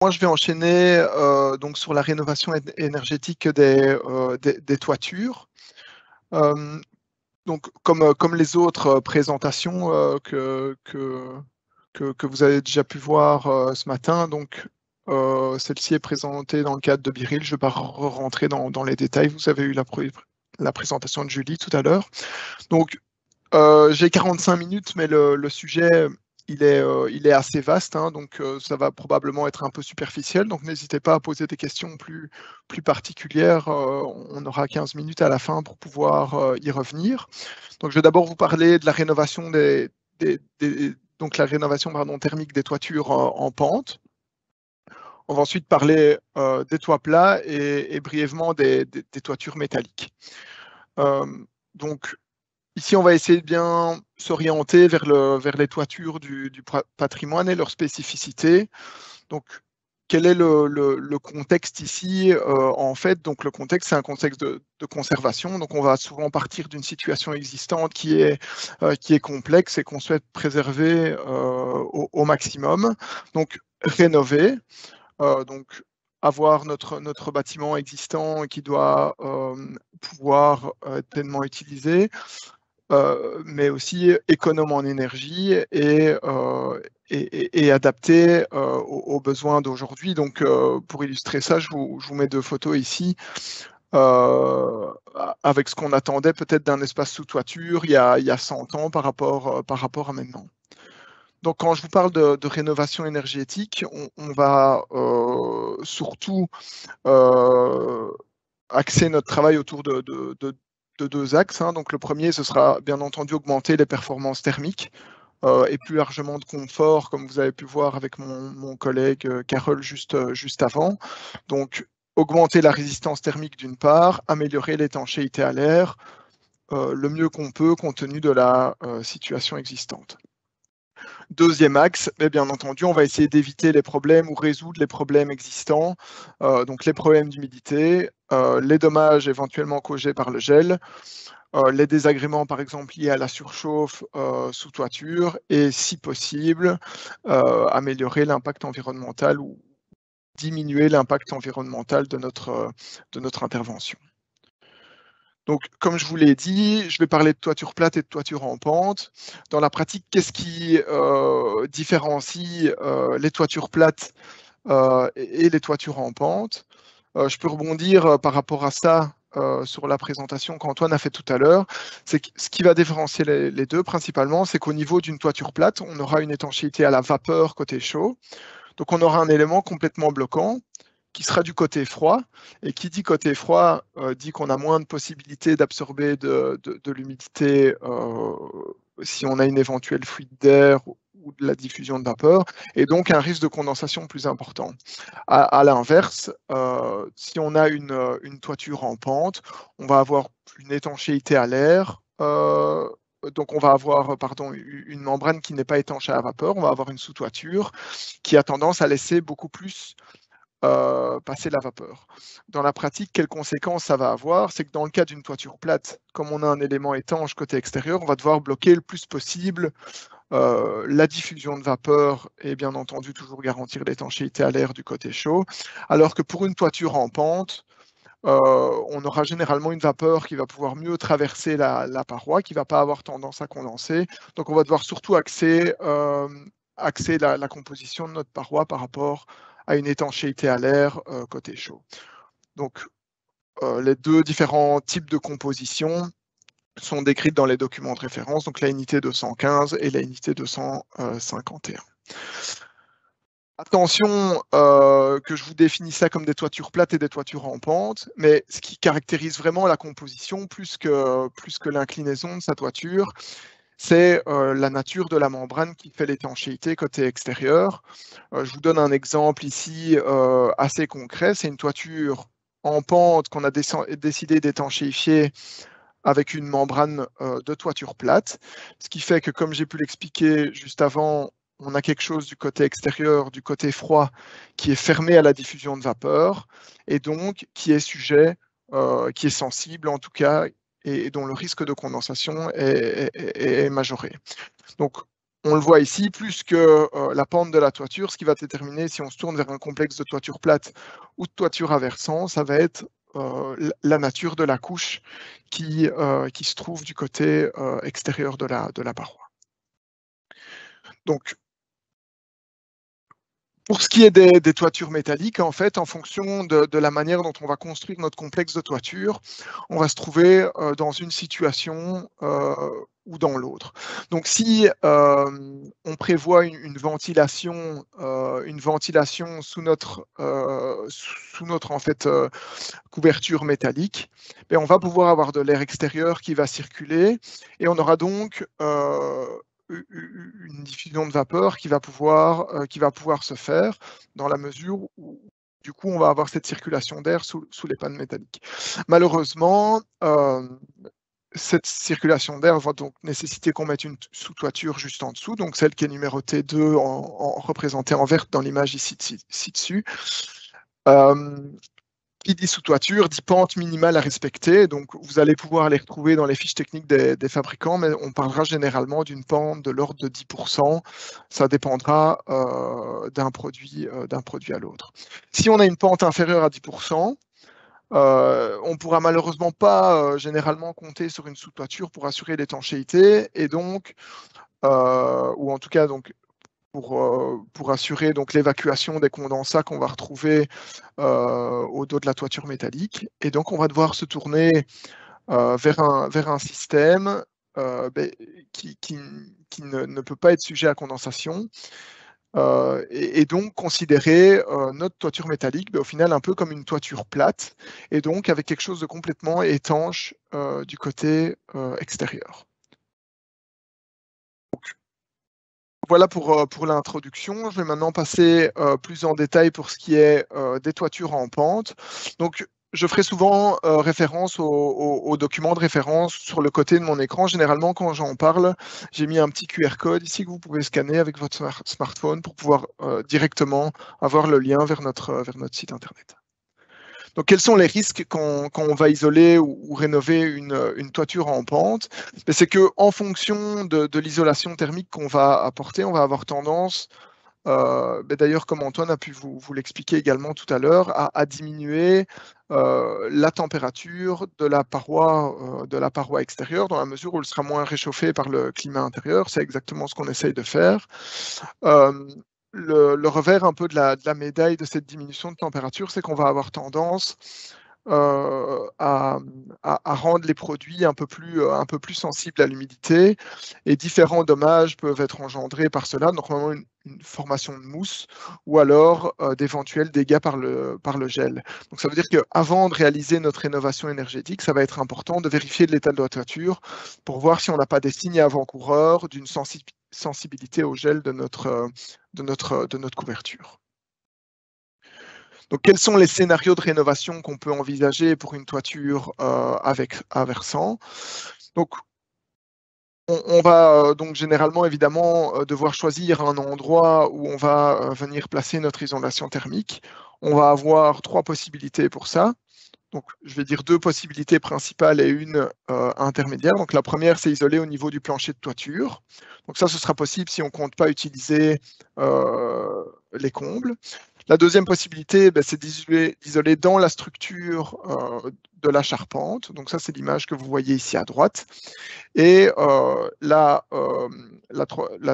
moi, je vais enchaîner donc sur la rénovation énergétique des toitures. Donc, comme les autres présentations que vous avez déjà pu voir ce matin, donc celle-ci est présentée dans le cadre de Biril. Je ne vais pas rentrer dans les détails. Vous avez eu la présentation de Julie tout à l'heure. Donc, j'ai 45 minutes, mais le sujet, il est assez vaste, hein, donc ça va probablement être un peu superficiel. Donc, n'hésitez pas à poser des questions plus particulières. On aura 15 minutes à la fin pour pouvoir y revenir. Donc, je vais d'abord vous parler de la rénovation donc la rénovation thermique des toitures en pente. On va ensuite parler des toits plats et brièvement des toitures métalliques. Donc, ici, on va essayer de bien s'orienter vers les toitures du patrimoine et leurs spécificités. Donc, quel est le contexte ici en fait? Donc, le contexte, c'est un contexte de conservation. Donc, on va souvent partir d'une situation existante qui est complexe et qu'on souhaite préserver au maximum. Donc, rénover. Donc, avoir notre bâtiment existant qui doit pouvoir être pleinement utilisé. Mais aussi économe en énergie et adapté aux besoins d'aujourd'hui. Donc, pour illustrer ça, je vous mets deux photos ici avec ce qu'on attendait peut-être d'un espace sous toiture il y a 100 ans par rapport à maintenant. Donc, quand je vous parle de rénovation énergétique, on va surtout axer notre travail autour de deux axes, hein. Donc, le premier, ce sera bien entendu augmenter les performances thermiques et plus largement de confort, comme vous avez pu voir avec mon collègue Carole juste avant. Donc, augmenter la résistance thermique d'une part, améliorer l'étanchéité à l'air le mieux qu'on peut compte tenu de la situation existante. Deuxième axe, bien entendu, on va essayer d'éviter les problèmes ou résoudre les problèmes existants, donc les problèmes d'humidité, les dommages éventuellement causés par le gel, les désagréments par exemple liés à la surchauffe sous toiture et si possible, améliorer l'impact environnemental ou diminuer l'impact environnemental de notre intervention. Donc, comme je vous l'ai dit, je vais parler de toiture plate et de toiture en pente. Dans la pratique, qu'est-ce qui différencie les toitures plates et les toitures en pente? Je peux rebondir par rapport à ça sur la présentation qu'Antoine a fait tout à l'heure. C'est que ce qui va différencier les deux principalement, c'est qu'au niveau d'une toiture plate, on aura une étanchéité à la vapeur côté chaud. Donc, on aura un élément complètement bloquant qui sera du côté froid. Et qui dit côté froid dit qu'on a moins de possibilités d'absorber de l'humidité si on a une éventuelle fuite d'air ou de la diffusion de vapeur, et donc un risque de condensation plus important. À l'inverse, si on a une toiture en pente, on va avoir une étanchéité à l'air. Donc, on va avoir une membrane qui n'est pas étanche à la vapeur. On va avoir une sous-toiture qui a tendance à laisser beaucoup plus passer la vapeur. Dans la pratique, quelles conséquences ça va avoir? C'est que dans le cas d'une toiture plate, comme on a un élément étanche côté extérieur, on va devoir bloquer le plus possible la diffusion de vapeur et bien entendu toujours garantir l'étanchéité à l'air du côté chaud. Alors que pour une toiture en pente, on aura généralement une vapeur qui va pouvoir mieux traverser la paroi, qui ne va pas avoir tendance à condenser. Donc, on va devoir surtout axer la composition de notre paroi par rapport à une étanchéité à l'air côté chaud. Donc, les deux différents types de composition sont décrites dans les documents de référence, donc la unité 215 et la unité 251. Attention que je vous définis ça comme des toitures plates et des toitures en pente, mais ce qui caractérise vraiment la composition plus que l'inclinaison de sa toiture, c'est la nature de la membrane qui fait l'étanchéité côté extérieur. Je vous donne un exemple ici assez concret. C'est une toiture en pente qu'on a décidé d'étanchéifier avec une membrane de toiture plate. Ce qui fait que, comme j'ai pu l'expliquer juste avant, on a quelque chose du côté extérieur, du côté froid, qui est fermé à la diffusion de vapeur et donc qui est sujet, qui est sensible en tout cas, et dont le risque de condensation est majoré. Donc, on le voit ici, plus que la pente de la toiture, ce qui va déterminer si on se tourne vers un complexe de toiture plate ou de toiture à versant, ça va être la nature de la couche qui se trouve du côté extérieur de la paroi. Donc, pour ce qui est des toitures métalliques, en fait, en fonction de la manière dont on va construire notre complexe de toiture, on va se trouver dans une situation ou dans l'autre. Donc, si on prévoit une ventilation sous notre en fait, couverture métallique, ben, on va pouvoir avoir de l'air extérieur qui va circuler et on aura donc une diffusion de vapeur qui va pouvoir se faire dans la mesure où du coup on va avoir cette circulation d'air sous les pannes métalliques. Malheureusement, cette circulation d'air va donc nécessiter qu'on mette une sous-toiture juste en dessous, donc celle qui est numérotée 2 représentée en vert dans l'image ici dessus. Qui dit sous-toiture dit pente minimale à respecter, donc vous allez pouvoir les retrouver dans les fiches techniques des fabricants, mais on parlera généralement d'une pente de l'ordre de 10%, ça dépendra d'un produit à l'autre. Si on a une pente inférieure à 10%, on ne pourra malheureusement pas généralement compter sur une sous-toiture pour assurer l'étanchéité, et donc, ou en tout cas donc, pour assurer donc l'évacuation des condensats qu'on va retrouver au dos de la toiture métallique. Et donc, on va devoir se tourner vers un système qui ne peut pas être sujet à condensation. Et donc considérer notre toiture métallique au final un peu comme une toiture plate, et donc avec quelque chose de complètement étanche du côté extérieur. Voilà pour l'introduction. Je vais maintenant passer plus en détail pour ce qui est des toitures en pente. Donc, je ferai souvent référence aux documents de référence sur le côté de mon écran. Généralement, quand j'en parle, j'ai mis un petit QR code ici que vous pouvez scanner avec votre smartphone pour pouvoir directement avoir le lien vers notre site internet. Donc, quels sont les risques quand on va isoler ou rénover une toiture en pente? C'est qu'en fonction de l'isolation thermique qu'on va apporter, on va avoir tendance, d'ailleurs comme Antoine a pu vous l'expliquer également tout à l'heure, à diminuer la température de la paroi extérieure dans la mesure où elle sera moins réchauffée par le climat intérieur. C'est exactement ce qu'on essaye de faire. Le revers un peu de la médaille de cette diminution de température, c'est qu'on va avoir tendance à rendre les produits un peu plus sensibles à l'humidité, et différents dommages peuvent être engendrés par cela, normalement une formation de mousse ou alors d'éventuels dégâts par le gel. Donc ça veut dire qu'avant de réaliser notre rénovation énergétique, ça va être important de vérifier l'état de la toiture pour voir si on n'a pas des signes avant-coureurs d'une sensibilité au gel de notre couverture. Donc, quels sont les scénarios de rénovation qu'on peut envisager pour une toiture à versant? Donc, on va donc généralement évidemment devoir choisir un endroit où on va venir placer notre isolation thermique. On va avoir 3 possibilités pour ça. Donc, je vais dire 2 possibilités principales et une intermédiaire. Donc, la première, c'est isoler au niveau du plancher de toiture. Donc ça, ce sera possible si on ne compte pas utiliser les combles. La deuxième possibilité, c'est d'isoler dans la structure de la charpente. Donc ça, c'est l'image que vous voyez ici à droite. Et la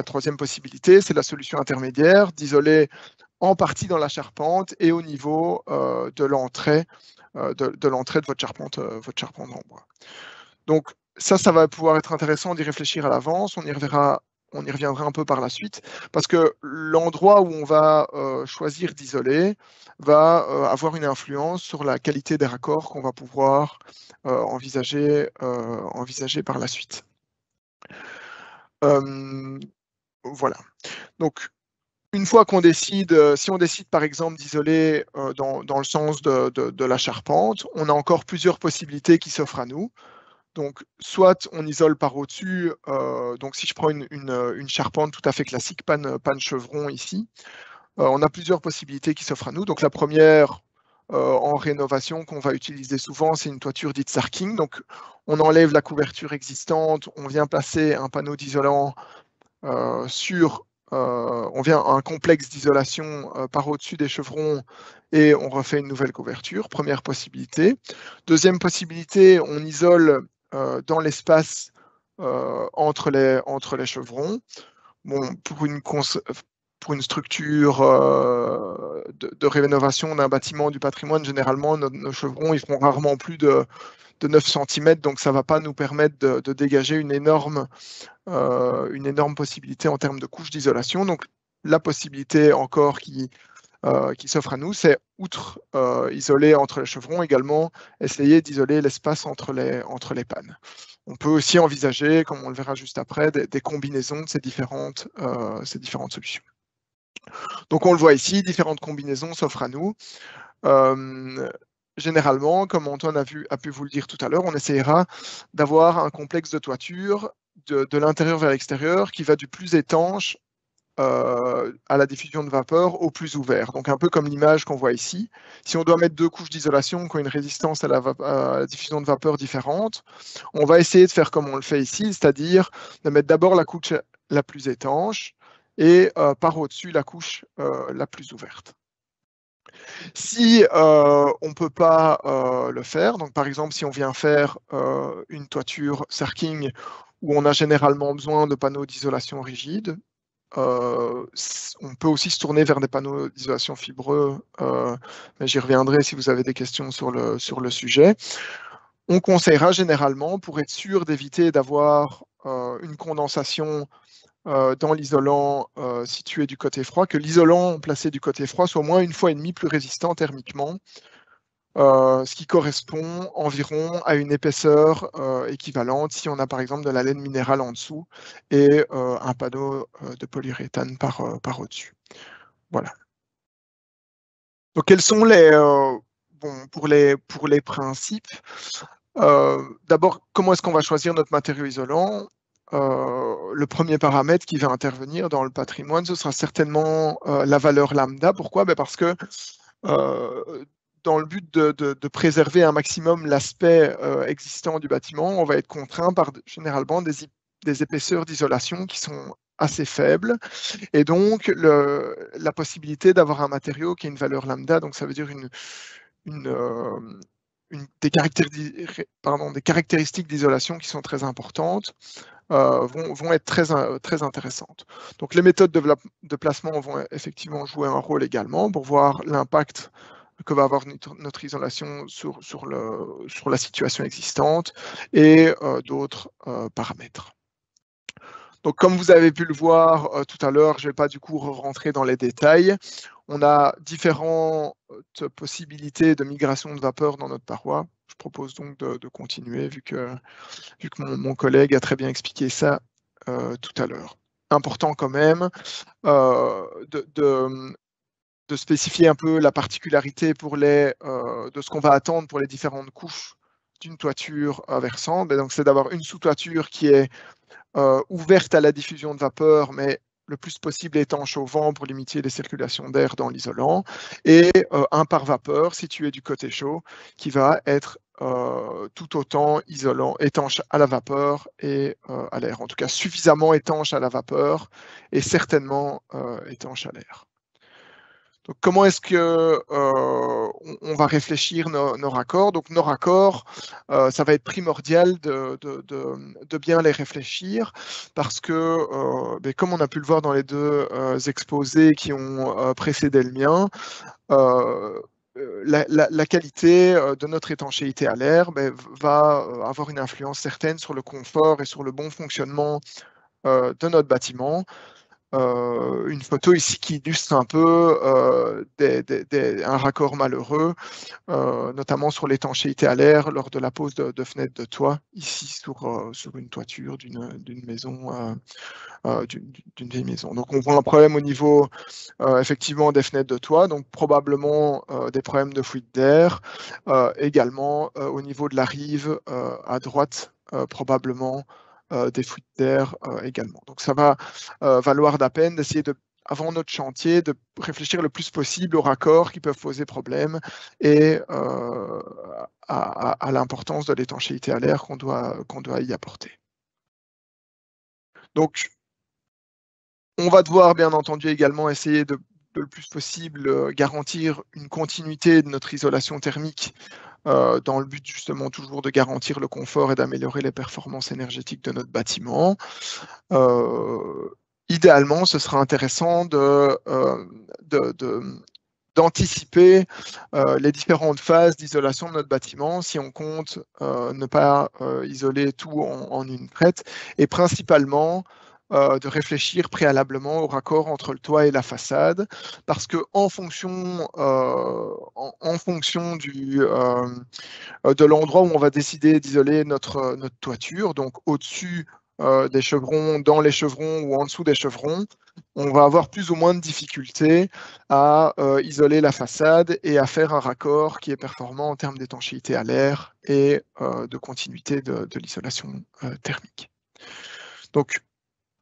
troisième possibilité, c'est la solution intermédiaire, d'isoler en partie dans la charpente et au niveau de l'entrée de votre charpente en bois. Donc ça va pouvoir être intéressant d'y réfléchir à l'avance. On y reviendra un peu par la suite, parce que l'endroit où on va choisir d'isoler va avoir une influence sur la qualité des raccords qu'on va pouvoir envisager par la suite. Voilà. Donc, une fois qu'on décide, si on décide par exemple d'isoler dans le sens de la charpente, on a encore plusieurs possibilités qui s'offrent à nous. Donc, soit on isole par au-dessus, donc si je prends une charpente tout à fait classique, panne chevron ici, on a plusieurs possibilités qui s'offrent à nous. Donc, la première en rénovation qu'on va utiliser souvent, c'est une toiture dite sarking. Donc, on enlève la couverture existante, on vient placer un panneau d'isolant on vient à un complexe d'isolation par au-dessus des chevrons et on refait une nouvelle couverture, première possibilité. Deuxième possibilité, on isole dans l'espace entre les chevrons. Bon, pour une structure de rénovation d'un bâtiment du patrimoine, généralement, nos chevrons, ils feront rarement plus de 9 cm, donc ça ne va pas nous permettre de dégager une énorme possibilité en termes de couches d'isolation. Donc, la possibilité encore qui s'offre à nous, c'est, outre isoler entre les chevrons, également essayer d'isoler l'espace entre les pannes. On peut aussi envisager, comme on le verra juste après, des combinaisons de ces différentes solutions. Donc on le voit ici, différentes combinaisons s'offrent à nous. Généralement, comme Antoine a pu vous le dire tout à l'heure, on essaiera d'avoir un complexe de toiture de l'intérieur vers l'extérieur qui va du plus étanche à la diffusion de vapeur au plus ouvert. Donc un peu comme l'image qu'on voit ici. Si on doit mettre 2 couches d'isolation qui ont une résistance à la diffusion de vapeur différente, on va essayer de faire comme on le fait ici, c'est-à-dire de mettre d'abord la couche la plus étanche et par au-dessus la couche la plus ouverte. Si on ne peut pas le faire, donc par exemple si on vient faire une toiture Serking où on a généralement besoin de panneaux d'isolation rigides, on peut aussi se tourner vers des panneaux d'isolation fibreux, mais j'y reviendrai si vous avez des questions sur le sujet. On conseillera généralement, pour être sûr d'éviter d'avoir une condensation dans l'isolant situé du côté froid, que l'isolant placé du côté froid soit au moins 1,5 fois plus résistant thermiquement, ce qui correspond environ à une épaisseur équivalente si on a par exemple de la laine minérale en dessous et un panneau de polyuréthane par au-dessus. Voilà. Donc quels sont pour les principes, d'abord, comment est-ce qu'on va choisir notre matériau isolant? Le premier paramètre qui va intervenir dans le patrimoine, ce sera certainement la valeur lambda. Pourquoi? Parce que dans le but de préserver un maximum l'aspect existant du bâtiment, on va être contraint par généralement des épaisseurs d'isolation qui sont assez faibles. Et donc, la possibilité d'avoir un matériau qui a une valeur lambda, donc ça veut dire des caractéristiques d'isolation qui sont très importantes, vont être très intéressantes. Donc les méthodes de placement vont effectivement jouer un rôle également pour voir l'impact que va avoir notre isolation sur la situation existante et d'autres paramètres. Donc comme vous avez pu le voir tout à l'heure, je ne vais pas du coup rentrer dans les détails. On a différentes possibilités de migration de vapeur dans notre paroi. Je propose donc de continuer vu que mon collègue a très bien expliqué ça tout à l'heure. Important quand même de spécifier un peu la particularité de ce qu'on va attendre pour les différentes couches d'une toiture versante. Donc c'est d'avoir une sous-toiture qui est ouverte à la diffusion de vapeur, mais le plus possible étanche au vent pour limiter les circulations d'air dans l'isolant, et un pare-vapeur situé du côté chaud qui va être tout autant isolant, étanche à la vapeur et à l'air. En tout cas, suffisamment étanche à la vapeur et certainement étanche à l'air. Donc, comment est-ce que on va réfléchir nos raccords? Donc, nos raccords, ça va être primordial de bien les réfléchir parce que, comme on a pu le voir dans les deux exposés qui ont précédé le mien, la qualité de notre étanchéité à l'air va avoir une influence certaine sur le confort et sur le bon fonctionnement de notre bâtiment. Une photo ici qui illustre un peu un raccord malheureux, notamment sur l'étanchéité à l'air lors de la pose de fenêtres de toit, ici sur une toiture d'une maison, d'une vieille maison. Donc on voit un problème au niveau effectivement des fenêtres de toit, donc probablement des problèmes de fuite d'air, également au niveau de la rive à droite, probablement des fuites d'air également. Donc ça va valoir la peine d'essayer avant notre chantier, de réfléchir le plus possible aux raccords qui peuvent poser problème et à l'importance de l'étanchéité à l'air qu'on doit y apporter. Donc, On va devoir bien entendu également essayer de le plus possible garantir une continuité de notre isolation thermique dans le but justement toujours de garantir le confort et d'améliorer les performances énergétiques de notre bâtiment. Idéalement, ce sera intéressant d'anticiper les différentes phases d'isolation de notre bâtiment si on compte ne pas isoler tout en une traite et principalement de réfléchir préalablement au raccord entre le toit et la façade parce que en fonction de l'endroit où on va décider d'isoler notre toiture, donc au-dessus des chevrons, dans les chevrons ou en dessous des chevrons, on va avoir plus ou moins de difficultés à isoler la façade et à faire un raccord qui est performant en termes d'étanchéité à l'air et de continuité de l'isolation thermique. Donc,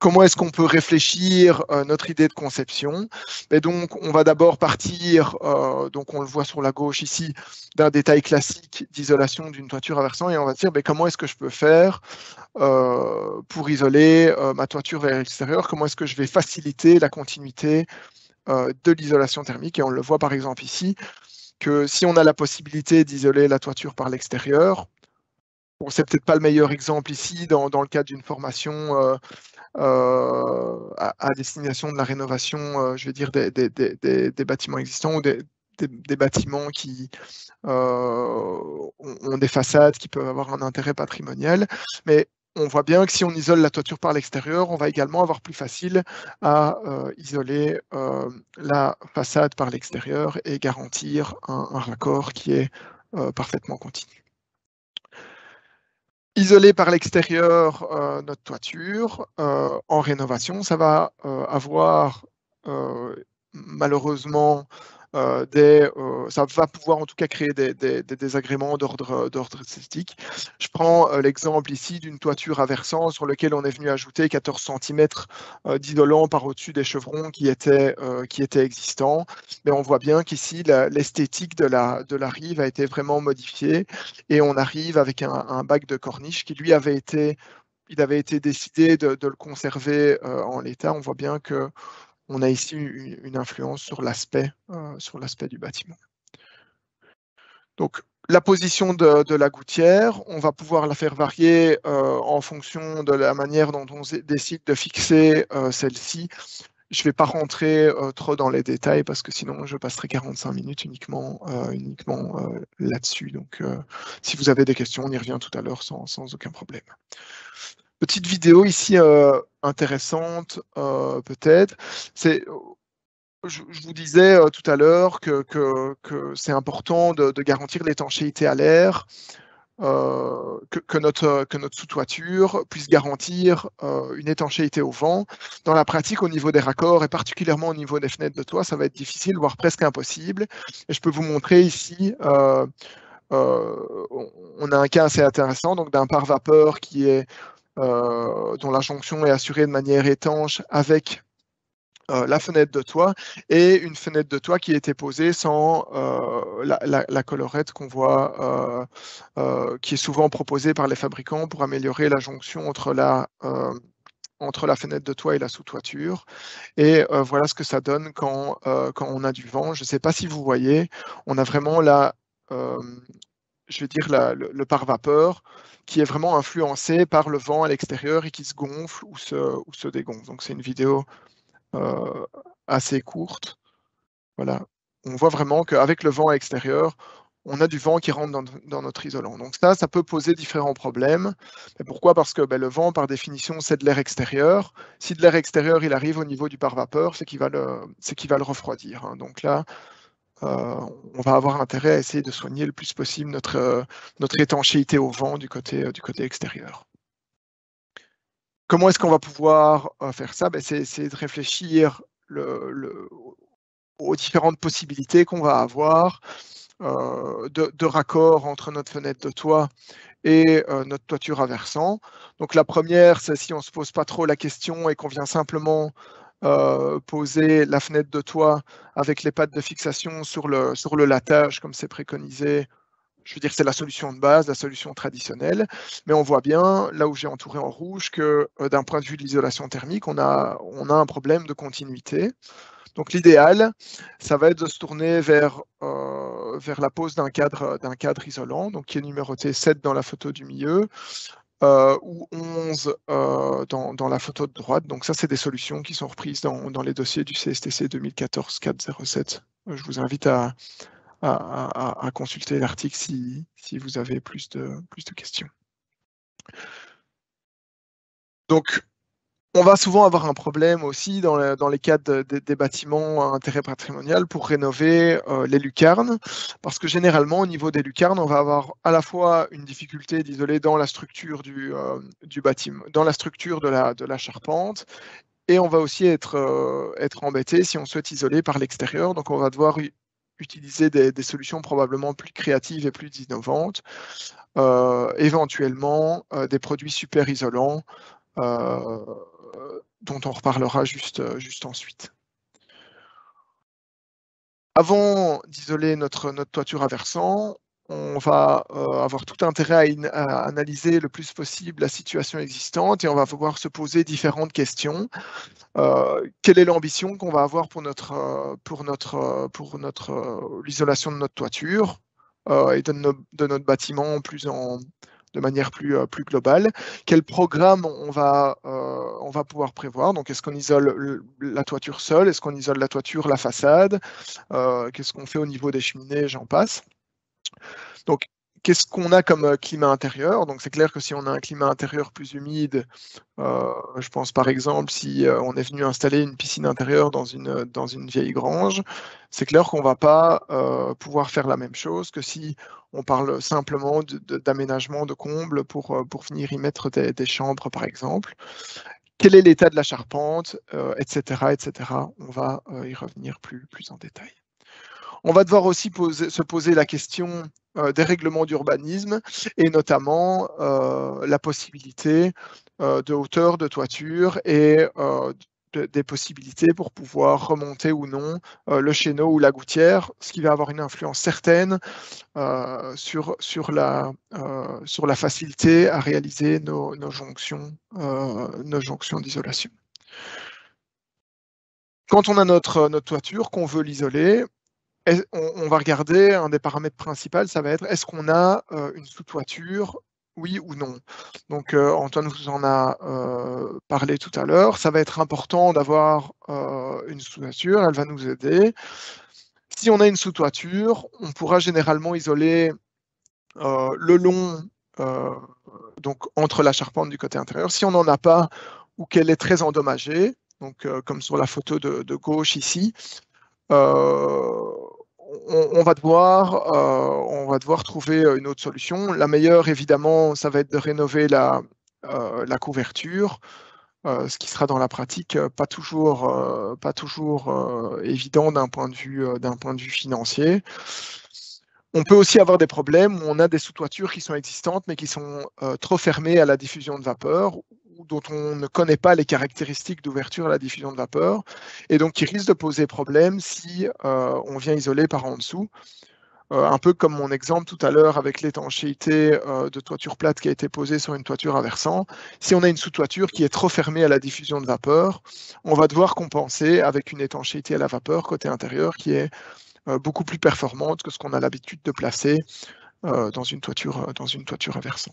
comment est-ce qu'on peut réfléchir notre idée de conception? Et donc, on va d'abord partir, donc on le voit sur la gauche ici, d'un détail classique d'isolation d'une toiture à versant, et on va dire comment est-ce que je peux faire pour isoler ma toiture vers l'extérieur? Comment est-ce que je vais faciliter la continuité de l'isolation thermique? Et on le voit par exemple ici, que si on a la possibilité d'isoler la toiture par l'extérieur, bon, c'est peut-être pas le meilleur exemple ici dans le cadre d'une formation à destination de la rénovation, je vais dire, des bâtiments existants ou des bâtiments qui ont des façades qui peuvent avoir un intérêt patrimonial. Mais on voit bien que si on isole la toiture par l'extérieur, on va également avoir plus facile à isoler la façade par l'extérieur et garantir un raccord qui est parfaitement continu. Isoler par l'extérieur notre toiture en rénovation, ça va avoir malheureusement ça va pouvoir en tout cas créer des désagréments d'ordre esthétique. Je prends l'exemple ici d'une toiture à versant sur lequel on est venu ajouter 14 cm d'isolant par au-dessus des chevrons qui étaient existants. Mais on voit bien qu'ici, l'esthétique de la rive a été vraiment modifiée et on arrive avec un bac de corniche qui lui avait été décidé de le conserver en l'état. On voit bien que on a ici une influence sur l'aspect du bâtiment. Donc, la position de la gouttière, on va pouvoir la faire varier en fonction de la manière dont on décide de fixer celle-ci. Je ne vais pas rentrer trop dans les détails parce que sinon je passerai 45 minutes uniquement là-dessus. Donc, si vous avez des questions, on y revient tout à l'heure sans aucun problème. Petite vidéo ici intéressante peut-être. Je vous disais tout à l'heure que c'est important de garantir l'étanchéité à l'air, que notre sous-toiture puisse garantir une étanchéité au vent. Dans la pratique, au niveau des raccords et particulièrement au niveau des fenêtres de toit, ça va être difficile, voire presque impossible. Et je peux vous montrer ici, on a un cas assez intéressant donc d'un pare-vapeur qui est dont la jonction est assurée de manière étanche avec la fenêtre de toit et une fenêtre de toit qui a été posée sans la collerette qu'on voit, qui est souvent proposée par les fabricants pour améliorer la jonction entre la fenêtre de toit et la sous-toiture. Et voilà ce que ça donne quand on a du vent. Je ne sais pas si vous voyez, on a vraiment je vais dire le pare-vapeur qui est vraiment influencé par le vent à l'extérieur et qui se gonfle ou se dégonfle. Donc c'est une vidéo assez courte. Voilà. On voit vraiment qu'avec le vent à l'extérieur, on a du vent qui rentre dans notre isolant. Donc ça peut poser différents problèmes. Mais pourquoi? Parce que le vent, par définition, c'est de l'air extérieur. Si de l'air extérieur, il arrive au niveau du pare-vapeur, c'est qu'il va le refroidir. Hein. Donc là, on va avoir intérêt à essayer de soigner le plus possible notre étanchéité au vent du côté extérieur. Comment est-ce qu'on va pouvoir faire ça? C'est de réfléchir aux différentes possibilités qu'on va avoir de raccord entre notre fenêtre de toit et notre toiture à versant. Donc la première, c'est si on ne se pose pas trop la question et qu'on vient simplement poser la fenêtre de toit avec les pattes de fixation sur le latage, comme c'est préconisé. je veux dire, c'est la solution de base, la solution traditionnelle, mais on voit bien, là où j'ai entouré en rouge, que d'un point de vue de l'isolation thermique, on a un problème de continuité. Donc l'idéal, ça va être de se tourner vers la pose d'un cadre isolant, donc qui est numéroté 7 dans la photo du milieu, ou 11 dans la photo de droite. Donc ça, c'est des solutions qui sont reprises dans les dossiers du CSTC 2014-407. Je vous invite à consulter l'article si vous avez plus de questions. Donc, on va souvent avoir un problème aussi dans les cadres des bâtiments à intérêt patrimonial pour rénover les lucarnes, parce que généralement, au niveau des lucarnes, on va avoir à la fois une difficulté d'isoler dans la structure du bâtiment, dans la structure de la charpente, et on va aussi être embêté si on souhaite isoler par l'extérieur. Donc, on va devoir utiliser des solutions probablement plus créatives et plus innovantes, éventuellement des produits super isolants, dont on reparlera juste ensuite. Avant d'isoler notre toiture à versant, on va avoir tout intérêt à analyser le plus possible la situation existante et on va pouvoir se poser différentes questions. Quelle est l'ambition qu'on va avoir pour l'isolation de notre toiture et de notre bâtiment de manière plus globale? Quel programme on va pouvoir prévoir? Donc, est-ce qu'on isole la toiture seule? Est-ce qu'on isole la toiture, la façade? Qu'est-ce qu'on fait au niveau des cheminées? J'en passe. Donc, qu'est-ce qu'on a comme climat intérieur? Donc, c'est clair que si on a un climat intérieur plus humide, je pense par exemple si on est venu installer une piscine intérieure dans une vieille grange, c'est clair qu'on ne va pas pouvoir faire la même chose que si on parle simplement d'aménagement de combles pour venir y mettre des chambres par exemple. Quel est l'état de la charpente, etc., etc. On va y revenir plus en détail. On va devoir aussi se poser la question des règlements d'urbanisme et notamment la possibilité de hauteur de toiture et des possibilités pour pouvoir remonter ou non le chéneau ou la gouttière, ce qui va avoir une influence certaine sur la facilité à réaliser nos jonctions d'isolation. Quand on a notre toiture, qu'on veut l'isoler, on va regarder un des paramètres principaux, ça va être est-ce qu'on a une sous-toiture, oui ou non. Donc Antoine vous en a parlé tout à l'heure, ça va être important d'avoir une sous-toiture, elle va nous aider. Si on a une sous-toiture, on pourra généralement isoler le long, donc entre la charpente du côté intérieur. Si on n'en a pas ou qu'elle est très endommagée, donc comme sur la photo de gauche ici, on va devoir trouver une autre solution. La meilleure, évidemment, ça va être de rénover la couverture, ce qui sera dans la pratique pas toujours évident d'un point de vue financier. On peut aussi avoir des problèmes où on a des sous-toitures qui sont existantes mais qui sont trop fermées à la diffusion de vapeur, dont on ne connaît pas les caractéristiques d'ouverture à la diffusion de vapeur, et donc qui risquent de poser problème si on vient isoler par en dessous. Un peu comme mon exemple tout à l'heure avec l'étanchéité de toiture plate qui a été posée sur une toiture à versant. Si on a une sous-toiture qui est trop fermée à la diffusion de vapeur, on va devoir compenser avec une étanchéité à la vapeur côté intérieur qui est beaucoup plus performante que ce qu'on a l'habitude de placer dans une toiture à versant.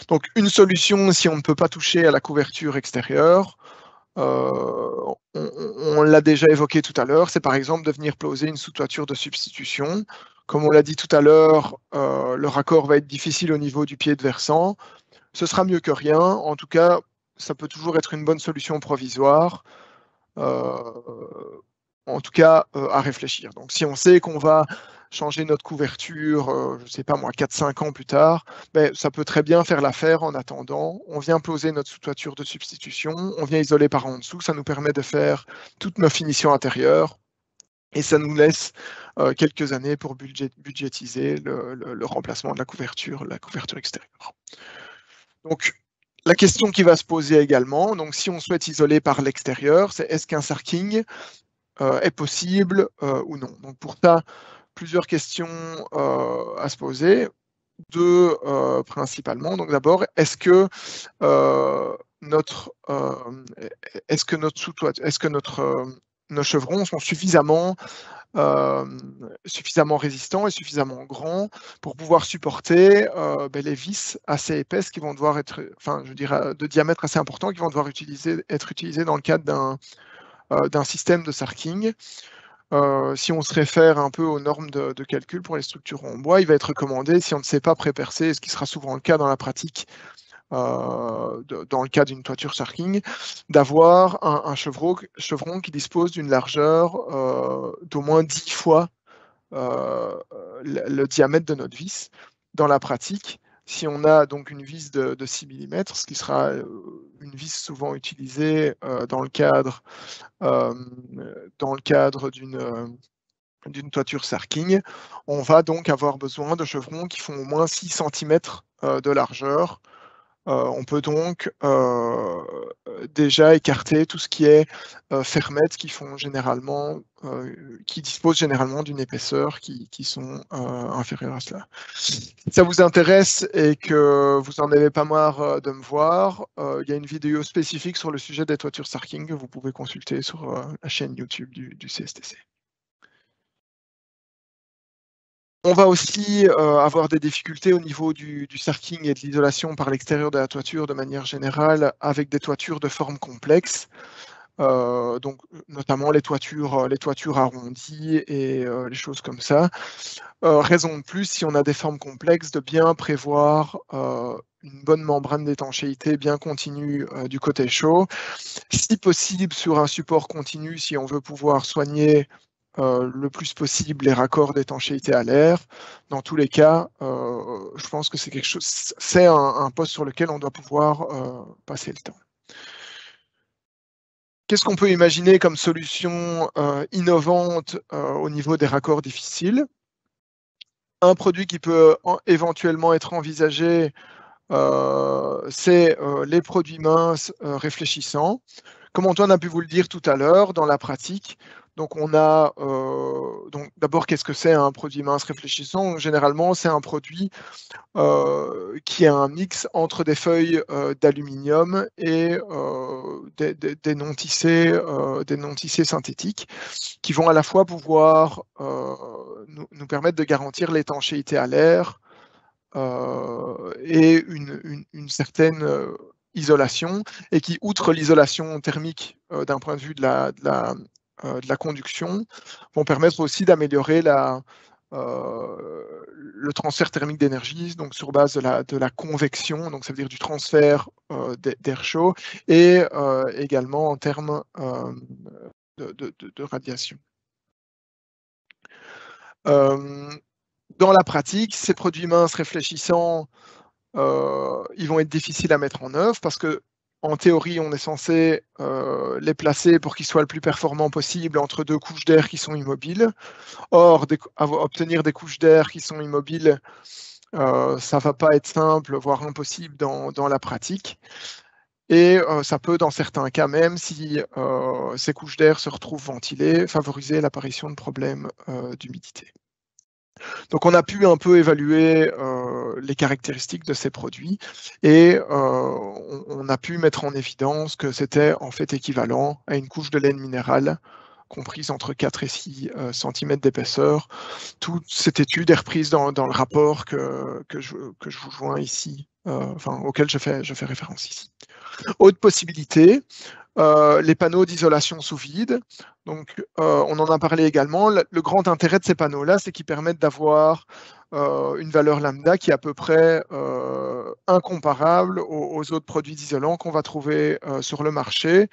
Donc une solution, si on ne peut pas toucher à la couverture extérieure, on l'a déjà évoqué tout à l'heure, c'est par exemple de venir poser une sous-toiture de substitution. Comme on l'a dit tout à l'heure, le raccord va être difficile au niveau du pied de versant. Ce sera mieux que rien. En tout cas, ça peut toujours être une bonne solution provisoire. En tout cas, à réfléchir. Donc, si on sait qu'on va changer notre couverture, je ne sais pas moi, 4-5 ans plus tard, ben, ça peut très bien faire l'affaire en attendant. On vient poser notre sous-toiture de substitution, on vient isoler par en dessous, ça nous permet de faire toutes nos finitions intérieures et ça nous laisse quelques années pour budgétiser le remplacement de la couverture extérieure. Donc, la question qui va se poser également, donc si on souhaite isoler par l'extérieur, c'est est-ce qu'un sarking est possible ou non. Donc pour ça, plusieurs questions à se poser. Deux principalement. Donc d'abord, est-ce que nos chevrons sont suffisamment résistants et suffisamment grands pour pouvoir supporter les vis assez épaisses qui vont devoir être, enfin, je dirais, de diamètre assez important, qui vont devoir être utilisées dans le cadre d'un système de sarking. Si on se réfère un peu aux normes de calcul pour les structures en bois, il va être recommandé, si on ne sait pas pré-percer, ce qui sera souvent le cas dans la pratique, dans le cas d'une toiture sarking, d'avoir un chevron qui dispose d'une largeur d'au moins 10 fois le diamètre de notre vis. Dans la pratique, si on a donc une vis de 6 mm, ce qui sera une vis souvent utilisée dans le cadre d'une toiture sarking, on va donc avoir besoin de chevrons qui font au moins 6 cm de largeur. On peut donc déjà écarter tout ce qui est fermettes qui disposent généralement d'une épaisseur qui sont inférieures à cela. Si ça vous intéresse et que vous n'en avez pas marre de me voir, il y a une vidéo spécifique sur le sujet des toitures sarking que vous pouvez consulter sur la chaîne YouTube du CSTC. On va aussi avoir des difficultés au niveau du sarking et de l'isolation par l'extérieur de la toiture de manière générale avec des toitures de forme complexe, donc notamment les toitures arrondies et les choses comme ça. Raison de plus, si on a des formes complexes, de bien prévoir une bonne membrane d'étanchéité bien continue du côté chaud. Si possible, sur un support continu, si on veut pouvoir soigner le plus possible les raccords d'étanchéité à l'air. Dans tous les cas, je pense que c'est un poste sur lequel on doit pouvoir passer le temps. Qu'est-ce qu'on peut imaginer comme solution innovante au niveau des raccords difficiles? Un produit qui peut éventuellement être envisagé, c'est les produits minces réfléchissants. Comme Antoine a pu vous le dire tout à l'heure, dans la pratique, donc on a donc d'abord qu'est-ce que c'est un produit mince réfléchissant? Généralement, c'est un produit qui est un mix entre des feuilles d'aluminium et des non tissés synthétiques qui vont à la fois pouvoir nous permettre de garantir l'étanchéité à l'air et une certaine isolation, et qui, outre l'isolation thermique d'un point de vue de la conduction, vont permettre aussi d'améliorer le transfert thermique d'énergie, donc sur base de la convection, donc ça veut dire du transfert d'air chaud, et également en termes de radiation. Dans la pratique, ces produits minces réfléchissants, ils vont être difficiles à mettre en œuvre parce que, en théorie, on est censé les placer pour qu'ils soient le plus performants possible entre deux couches d'air qui sont immobiles. Or, obtenir des couches d'air qui sont immobiles, ça ne va pas être simple, voire impossible dans la pratique. Et ça peut, dans certains cas même, si ces couches d'air se retrouvent ventilées, favoriser l'apparition de problèmes d'humidité. Donc on a pu un peu évaluer les caractéristiques de ces produits, et on a pu mettre en évidence que c'était en fait équivalent à une couche de laine minérale comprise entre 4 et 6 cm d'épaisseur. Toute cette étude est reprise dans le rapport que je vous joins ici, auquel je fais référence ici. Autre possibilité, les panneaux d'isolation sous vide. Donc, on en a parlé également. Le grand intérêt de ces panneaux-là, c'est qu'ils permettent d'avoir une valeur lambda qui est à peu près incomparable aux autres produits isolants qu'on va trouver sur le marché,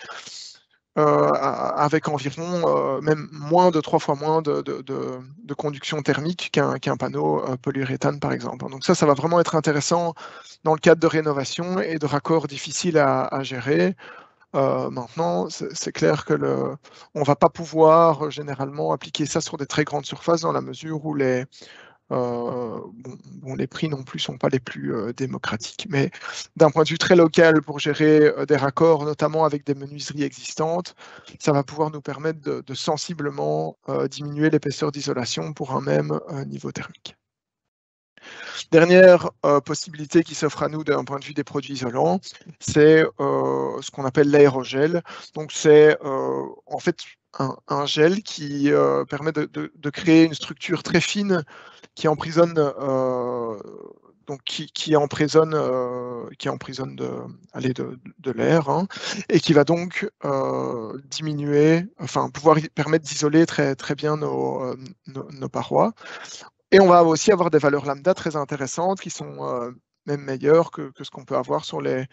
avec environ même moins de 3 fois moins de conduction thermique qu'un panneau polyuréthane, par exemple. Donc ça va vraiment être intéressant dans le cadre de rénovation et de raccords difficiles à gérer. Maintenant, c'est clair que on ne va pas pouvoir généralement appliquer ça sur des très grandes surfaces, dans la mesure où les Bon, les prix non plus ne sont pas les plus démocratiques, mais d'un point de vue très local pour gérer des raccords, notamment avec des menuiseries existantes, ça va pouvoir nous permettre de sensiblement diminuer l'épaisseur d'isolation pour un même niveau thermique. Dernière possibilité qui s'offre à nous d'un point de vue des produits isolants, c'est ce qu'on appelle l'aérogel. Donc c'est en fait un gel qui permet de créer une structure très fine qui emprisonne donc qui emprisonne de l'air, hein, et qui va donc diminuer, enfin pouvoir permettre d'isoler très, très bien nos parois. Et on va aussi avoir des valeurs lambda très intéressantes qui sont même meilleures que ce qu'on peut avoir sur les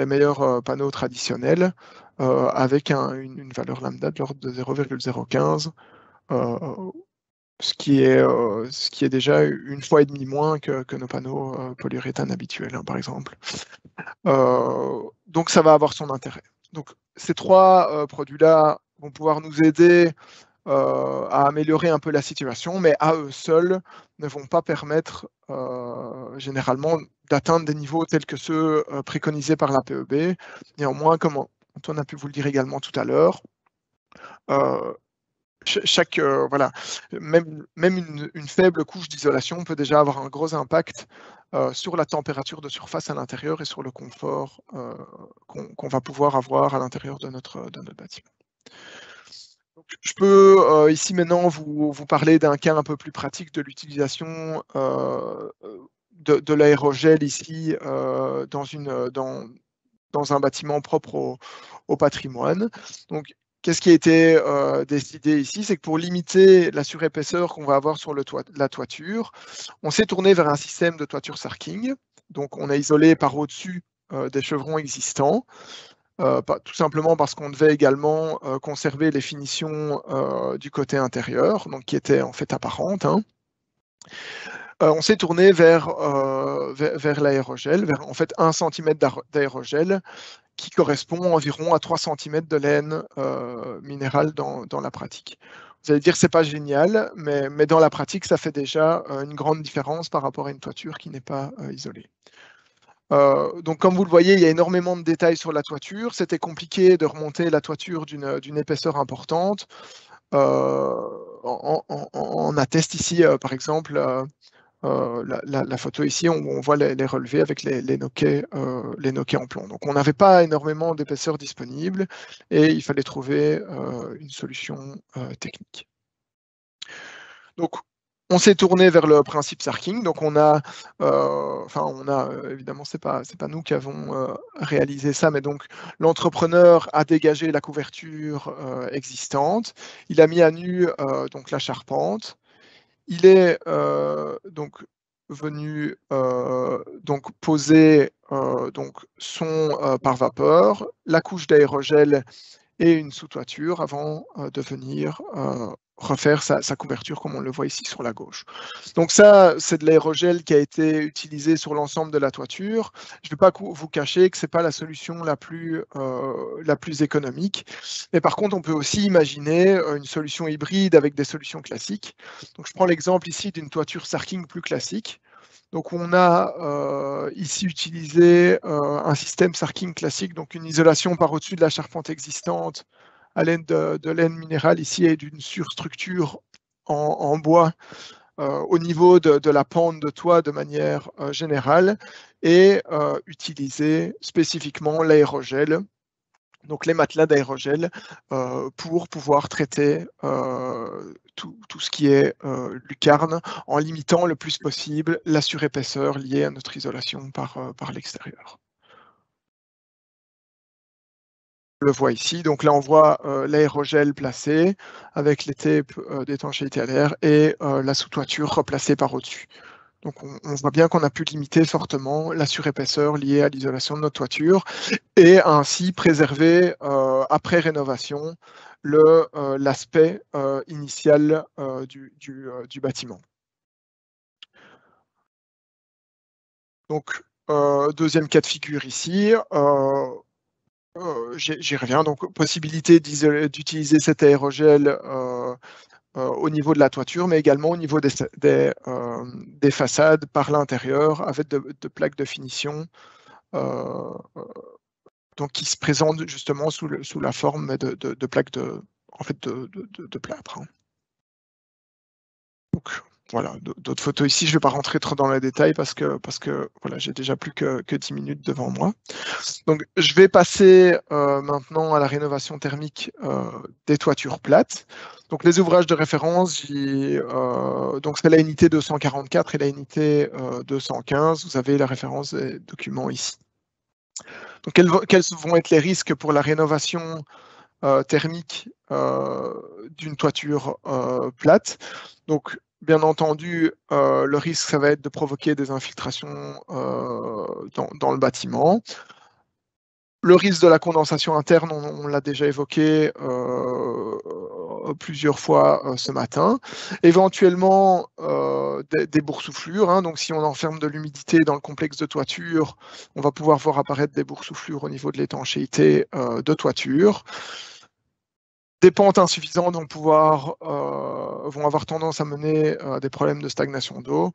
meilleurs panneaux traditionnels, avec une valeur lambda de l'ordre de 0,015, ce qui est déjà une fois et demie moins que nos panneaux polyuréthane habituels, hein, par exemple. Donc ça va avoir son intérêt. Donc ces trois produits-là vont pouvoir nous aider à améliorer un peu la situation, mais à eux seuls ne vont pas permettre généralement d'atteindre des niveaux tels que ceux préconisés par la PEB. Néanmoins, comme Antoine a pu vous le dire également tout à l'heure, voilà, même une faible couche d'isolation peut déjà avoir un gros impact sur la température de surface à l'intérieur et sur le confort qu'on va pouvoir avoir à l'intérieur de notre bâtiment. Donc, je peux ici maintenant vous parler d'un cas un peu plus pratique de l'utilisation de l'aérogel ici dans un bâtiment propre au patrimoine. Donc, qu'est-ce qui a été décidé ici? C'est que pour limiter la surépaisseur qu'on va avoir sur la toiture, on s'est tourné vers un système de toiture sarking. Donc, on a isolé par au-dessus des chevrons existants, tout simplement parce qu'on devait également conserver les finitions du côté intérieur, donc qui étaient en fait apparentes, hein. On s'est tourné vers l'aérogel, vers en fait 1 cm d'aérogel, qui correspond environ à 3 cm de laine minérale dans la pratique. Vous allez dire que ce n'est pas génial, mais dans la pratique, ça fait déjà une grande différence par rapport à une toiture qui n'est pas isolée. Donc comme vous le voyez, il y a énormément de détails sur la toiture. C'était compliqué de remonter la toiture d'une épaisseur importante. On atteste ici, par exemple, la photo ici, on voit les relevés avec les noquets en plomb. Donc on n'avait pas énormément d'épaisseur disponible et il fallait trouver une solution technique. Donc on s'est tourné vers le principe sarking. Donc évidemment c'est pas nous qui avons réalisé ça, mais donc l'entrepreneur a dégagé la couverture existante. Il a mis à nu donc la charpente. Il est donc venu donc poser donc son pare-vapeur, la couche d'aérogel et une sous-toiture avant de venir refaire sa couverture comme on le voit ici sur la gauche. Donc ça, c'est de l'aérogel qui a été utilisé sur l'ensemble de la toiture. Je ne vais pas vous cacher que ce n'est pas la solution la plus économique. Mais par contre, on peut aussi imaginer une solution hybride avec des solutions classiques. Donc je prends l'exemple ici d'une toiture sarking plus classique. Donc on a ici utilisé un système sarking classique, donc une isolation par au-dessus de la charpente existante à l'aide de laine minérale ici et d'une surstructure en bois au niveau de la pente de toit de manière générale, et utiliser spécifiquement l'aérogel, donc les matelas d'aérogel, pour pouvoir traiter tout ce qui est lucarne, en limitant le plus possible la surépaisseur liée à notre isolation par l'extérieur. On le voit ici, donc là on voit l'aérogel placé avec les tapes d'étanchéité à l'air et la sous-toiture replacée par au-dessus. Donc on voit bien qu'on a pu limiter fortement la surépaisseur liée à l'isolation de notre toiture et ainsi préserver après rénovation l'aspect initial du bâtiment. Donc deuxième cas de figure ici, j'y reviens, donc possibilité d'utiliser cet aérogel au niveau de la toiture, mais également au niveau des façades par l'intérieur, avec de plaques de finition donc qui se présentent justement sous la forme de plaques de plâtre. Hein. Donc voilà, d'autres photos ici, je ne vais pas rentrer trop dans les détails parce que voilà, j'ai déjà plus que 10 minutes devant moi. Donc je vais passer maintenant à la rénovation thermique des toitures plates. Donc les ouvrages de référence, donc c'est la unité 244 et la unité 215. Vous avez la référence des documents ici. Donc quels vont être les risques pour la rénovation thermique d'une toiture plate? Donc bien entendu, le risque, ça va être de provoquer des infiltrations dans le bâtiment. Le risque de la condensation interne, on l'a déjà évoqué plusieurs fois ce matin. Éventuellement, des boursouflures. Hein, donc, si on enferme de l'humidité dans le complexe de toiture, on va pouvoir voir apparaître des boursouflures au niveau de l'étanchéité de toiture. Des pentes insuffisantes vont avoir tendance à mener à des problèmes de stagnation d'eau.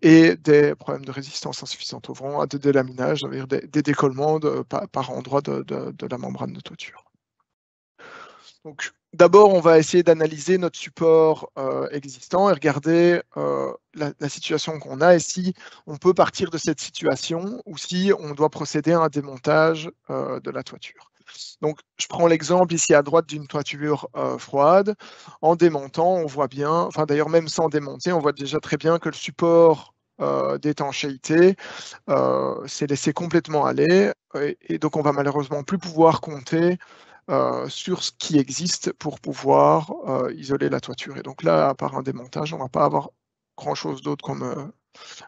Et des problèmes de résistance insuffisante au vent, à des délaminages, c'est-à-dire des décollements par endroit de la membrane de toiture. Donc, d'abord, on va essayer d'analyser notre support existant et regarder la situation qu'on a et si on peut partir de cette situation ou si on doit procéder à un démontage de la toiture. Donc, je prends l'exemple ici à droite d'une toiture froide. En démontant, on voit bien, enfin d'ailleurs même sans démonter, on voit déjà très bien que le support d'étanchéité s'est laissé complètement aller et donc on va malheureusement plus pouvoir compter sur ce qui existe pour pouvoir isoler la toiture. Et donc là, à part un démontage, on ne va pas avoir grand-chose d'autre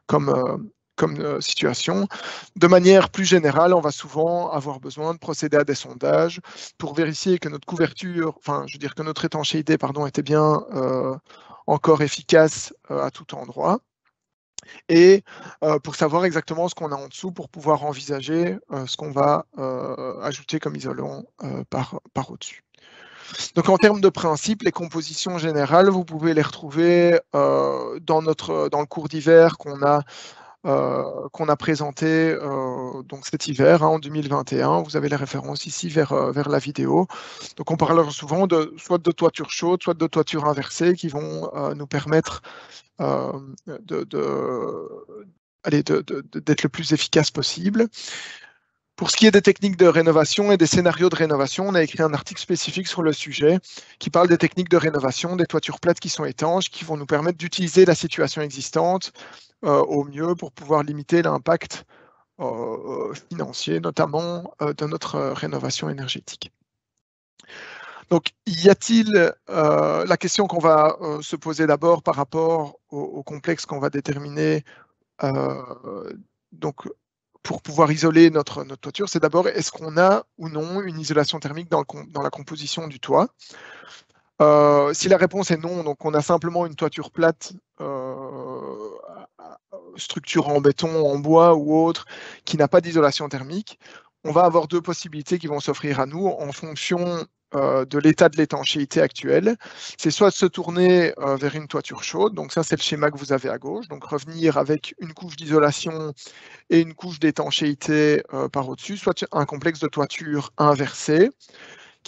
comme situation. De manière plus générale, on va souvent avoir besoin de procéder à des sondages pour vérifier que notre couverture, enfin, je veux dire que notre étanchéité, pardon, était bien encore efficace à tout endroit. Et pour savoir exactement ce qu'on a en dessous pour pouvoir envisager ce qu'on va ajouter comme isolant par au-dessus. Donc en termes de principe, les compositions générales, vous pouvez les retrouver dans le cours d'hiver qu'on a présenté donc cet hiver, hein, en 2021. Vous avez les références ici vers la vidéo. Donc on parle souvent soit de toiture chaude, soit de toiture inversée qui vont nous permettre d'être le plus efficace possible. Pour ce qui est des techniques de rénovation et des scénarios de rénovation, on a écrit un article spécifique sur le sujet qui parle des techniques de rénovation, des toitures plates qui sont étanches, qui vont nous permettre d'utiliser la situation existante au mieux pour pouvoir limiter l'impact financier, notamment de notre rénovation énergétique. Donc, y a-t-il la question qu'on va se poser d'abord par rapport au complexe qu'on va déterminer donc, pour pouvoir isoler notre toiture, c'est d'abord est-ce qu'on a ou non une isolation thermique dans la composition du toit. Si la réponse est non, donc on a simplement une toiture plate, structure en béton, en bois ou autre, qui n'a pas d'isolation thermique, on va avoir deux possibilités qui vont s'offrir à nous en fonction de l'état de l'étanchéité actuelle. C'est soit de se tourner vers une toiture chaude, donc ça c'est le schéma que vous avez à gauche, donc revenir avec une couche d'isolation et une couche d'étanchéité par au-dessus, soit un complexe de toiture inversé,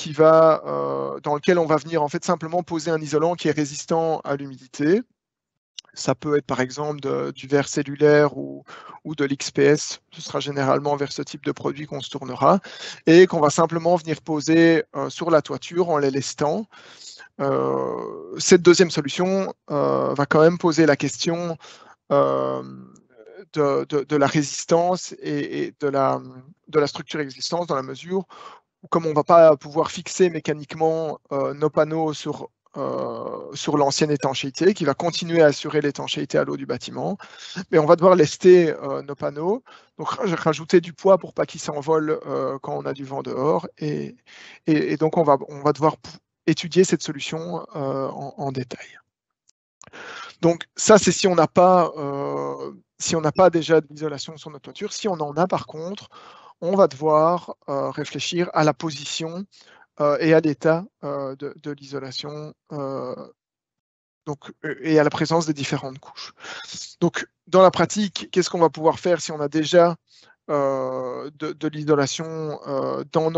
dans lequel on va venir en fait simplement poser un isolant qui est résistant à l'humidité. Ça peut être par exemple du verre cellulaire ou de l'XPS. Ce sera généralement vers ce type de produit qu'on se tournera et qu'on va simplement venir poser sur la toiture en les lestant. Cette deuxième solution va quand même poser la question de la résistance et de la structure existante dans la mesure où, comme on ne va pas pouvoir fixer mécaniquement nos panneaux sur l'ancienne étanchéité, qui va continuer à assurer l'étanchéité à l'eau du bâtiment, mais on va devoir lester nos panneaux, donc rajouter du poids pour pas qu'ils s'envolent quand on a du vent dehors, et donc on va devoir étudier cette solution en détail. Donc ça, c'est si on n'a pas déjà d'isolation sur notre toiture. Si on en a par contre, on va devoir réfléchir à la position et à l'état de l'isolation et à la présence des différentes couches. Donc, dans la pratique, qu'est-ce qu'on va pouvoir faire si on a déjà de l'isolation sur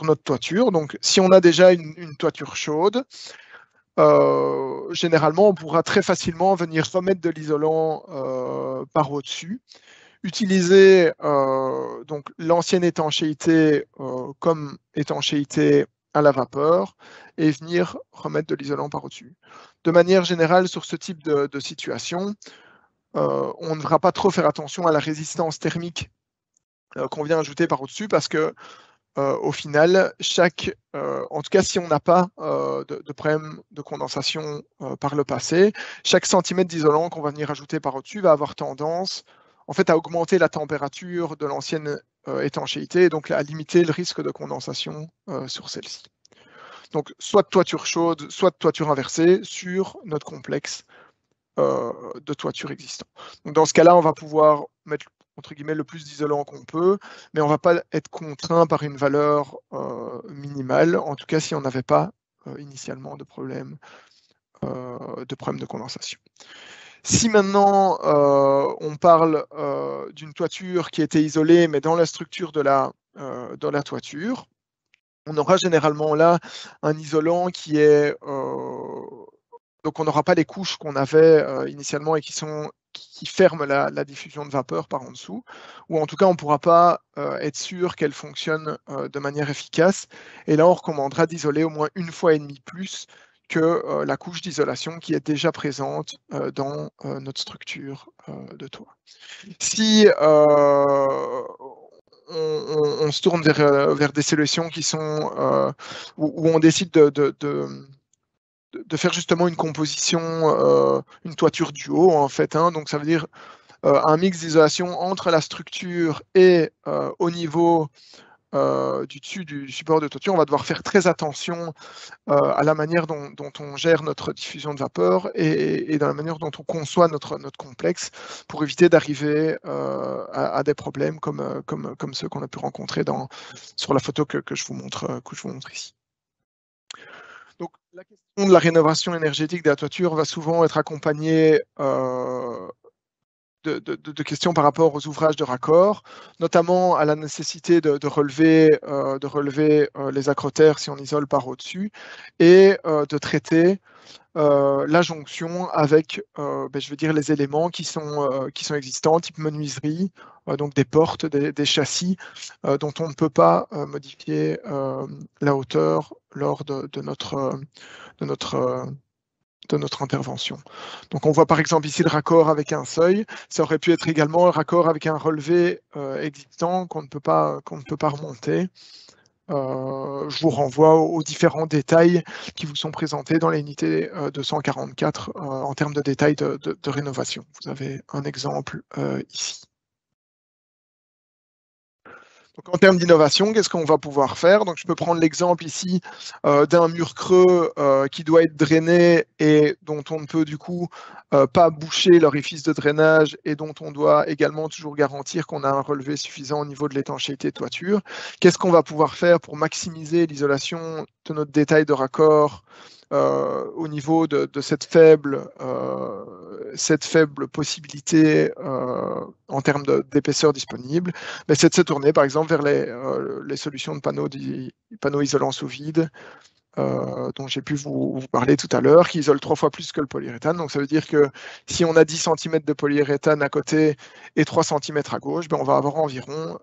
notre toiture? Donc, si on a déjà une toiture chaude, généralement, on pourra très facilement venir remettre de l'isolant par au-dessus, utiliser donc l'ancienne étanchéité comme étanchéité à la vapeur et venir remettre de l'isolant par au-dessus. De manière générale, sur ce type de situation, on ne devra pas trop faire attention à la résistance thermique qu'on vient ajouter par au-dessus parce que au final, en tout cas si on n'a pas de problème de condensation par le passé, chaque centimètre d'isolant qu'on va venir ajouter par au-dessus va avoir tendance en fait à augmenter la température de l'ancienne étanchéité et donc à limiter le risque de condensation sur celle-ci. Donc soit de toiture chaude, soit de toiture inversée sur notre complexe de toiture existant. Donc dans ce cas-là, on va pouvoir mettre entre guillemets le plus d'isolant qu'on peut, mais on ne va pas être contraint par une valeur minimale, en tout cas si on n'avait pas initialement de problème de condensation. Si maintenant on parle d'une toiture qui était isolée, mais dans la structure de la toiture, on aura généralement là un isolant qui est donc on n'aura pas les couches qu'on avait initialement et qui ferment la diffusion de vapeur par en dessous, ou en tout cas on ne pourra pas être sûr qu'elle fonctionne de manière efficace. Et là on recommandera d'isoler au moins une fois et demie plus que la couche d'isolation qui est déjà présente dans notre structure de toit. Si on se tourne vers des solutions qui sont où on décide de faire justement une composition, une toiture duo en fait, hein, donc ça veut dire un mix d'isolation entre la structure et au niveau du dessus du support de toiture. On va devoir faire très attention à la manière dont on gère notre diffusion de vapeur et dans la manière dont on conçoit notre complexe pour éviter d'arriver à des problèmes comme ceux qu'on a pu rencontrer sur la photo que je vous montre ici. Donc, la question de la rénovation énergétique de la toiture va souvent être accompagnée de questions par rapport aux ouvrages de raccord, notamment à la nécessité de relever les acrotères si on isole par au-dessus et de traiter la jonction avec je veux dire, les éléments qui sont existants, type menuiserie, donc des portes, des châssis, dont on ne peut pas modifier la hauteur lors de notre intervention. Donc on voit par exemple ici le raccord avec un seuil, ça aurait pu être également le raccord avec un relevé existant qu'on ne peut pas remonter. Je vous renvoie aux différents détails qui vous sont présentés dans l'unité 244 en termes de détails de rénovation. Vous avez un exemple ici. Donc, en termes d'innovation, qu'est-ce qu'on va pouvoir faire? Donc, je peux prendre l'exemple ici d'un mur creux qui doit être drainé et dont on ne peut du coup pas boucher l'orifice de drainage et dont on doit également toujours garantir qu'on a un relevé suffisant au niveau de l'étanchéité de toiture. Qu'est-ce qu'on va pouvoir faire pour maximiser l'isolation de notre détail de raccord au niveau de cette faible possibilité en termes d'épaisseur disponible? C'est de se tourner par exemple vers les solutions de panneaux isolants sous vide dont j'ai pu vous parler tout à l'heure, qui isolent 3 fois plus que le polyuréthane. Donc ça veut dire que si on a 10 cm de polyuréthane à côté et 3 cm à gauche, on va avoir environ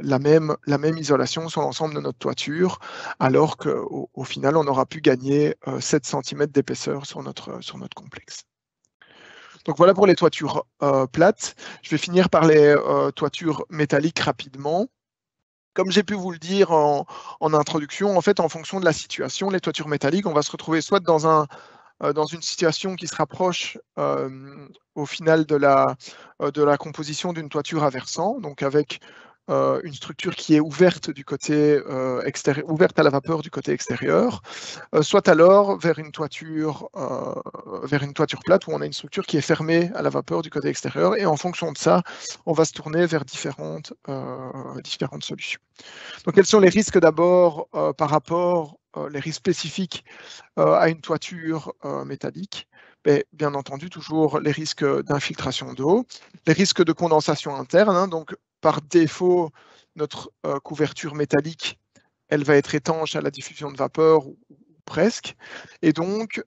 la même isolation sur l'ensemble de notre toiture, alors qu'au final, on aura pu gagner 7 cm d'épaisseur sur notre complexe. Donc voilà pour les toitures plates. Je vais finir par les toitures métalliques rapidement. Comme j'ai pu vous le dire en introduction, en fait, en fonction de la situation, les toitures métalliques, on va se retrouver soit dans une situation qui se rapproche au final de la composition d'une toiture à versant, donc avec une structure qui est ouverte du côté extérieur, ouverte à la vapeur du côté extérieur, soit alors vers une toiture plate où on a une structure qui est fermée à la vapeur du côté extérieur, et en fonction de ça, on va se tourner vers différentes solutions. Donc, quels sont les risques d'abord par rapport, les risques spécifiques à une toiture métallique? Bien entendu, toujours les risques d'infiltration d'eau, les risques de condensation interne, hein, donc par défaut, notre couverture métallique, elle va être étanche à la diffusion de vapeur ou presque. Et donc,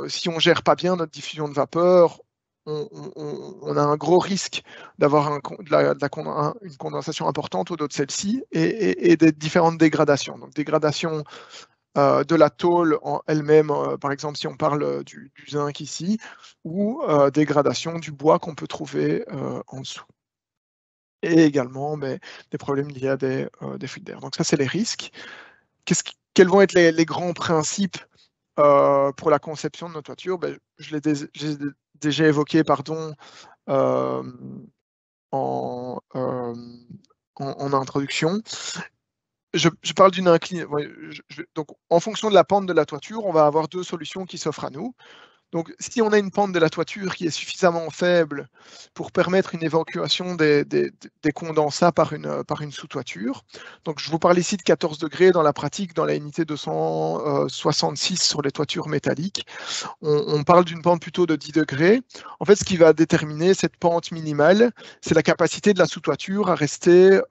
si on ne gère pas bien notre diffusion de vapeur, on a un gros risque d'avoir une condensation importante au-delà de celle-ci et des différentes dégradations. Donc, dégradation de la tôle en elle-même, par exemple si on parle du zinc ici, ou dégradation du bois qu'on peut trouver en dessous. Et également des problèmes liés à des fuites d'air. Donc ça, c'est les risques. Quels vont être les grands principes pour la conception de nos toitures? Je l'ai déjà évoqué en introduction. Je parle d'une inclinaison. Donc, en fonction de la pente de la toiture, on va avoir deux solutions qui s'offrent à nous. Donc, si on a une pente de la toiture qui est suffisamment faible pour permettre une évacuation des condensats par une sous-toiture, donc je vous parle ici de 14 degrés dans la pratique, dans la unité 266 sur les toitures métalliques, on parle d'une pente plutôt de 10 degrés. En fait, ce qui va déterminer cette pente minimale, c'est la capacité de la sous-toiture à rester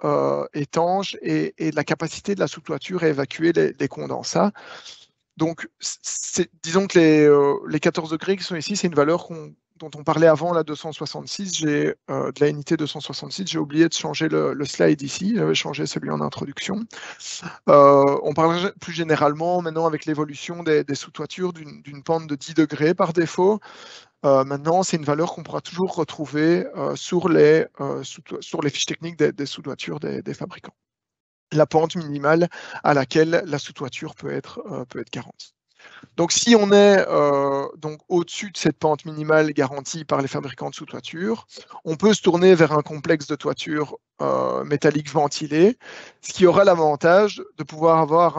étanche et la capacité de la sous-toiture à évacuer les condensats. Donc, disons que les 14 degrés qui sont ici, c'est une valeur dont on parlait avant, la 266, de la unité 266. J'ai oublié de changer le slide ici, j'avais changé celui en introduction. On parle plus généralement maintenant avec l'évolution des sous-toitures d'une pente de 10 degrés par défaut. Maintenant, c'est une valeur qu'on pourra toujours retrouver sur les fiches techniques des sous-toitures des fabricants. La pente minimale à laquelle la sous-toiture peut être garantie. Donc, si on est donc au-dessus de cette pente minimale garantie par les fabricants de sous-toiture, on peut se tourner vers un complexe de toiture métallique ventilé, ce qui aura l'avantage de pouvoir avoir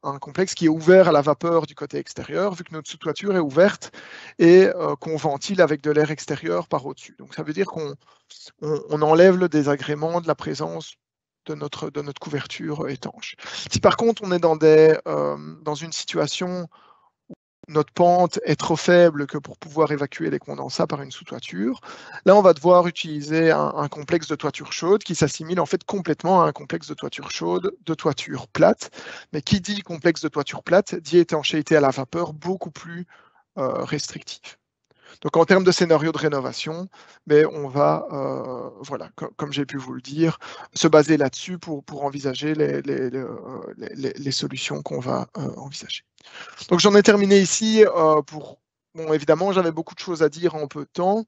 un complexe qui est ouvert à la vapeur du côté extérieur, vu que notre sous-toiture est ouverte et qu'on ventile avec de l'air extérieur par au-dessus. Donc, ça veut dire qu'on enlève le désagrément de la présence de notre couverture étanche. Si par contre on est dans une situation où notre pente est trop faible que pour pouvoir évacuer les condensats par une sous-toiture, là on va devoir utiliser un complexe de toiture chaude qui s'assimile en fait complètement à un complexe de toiture chaude de toiture plate. Mais qui dit complexe de toiture plate dit étanchéité à la vapeur beaucoup plus restrictive. Donc en termes de scénario de rénovation, on va, voilà, comme j'ai pu vous le dire, se baser là-dessus pour envisager les solutions qu'on va envisager. Donc j'en ai terminé ici bon, évidemment, j'avais beaucoup de choses à dire en peu de temps.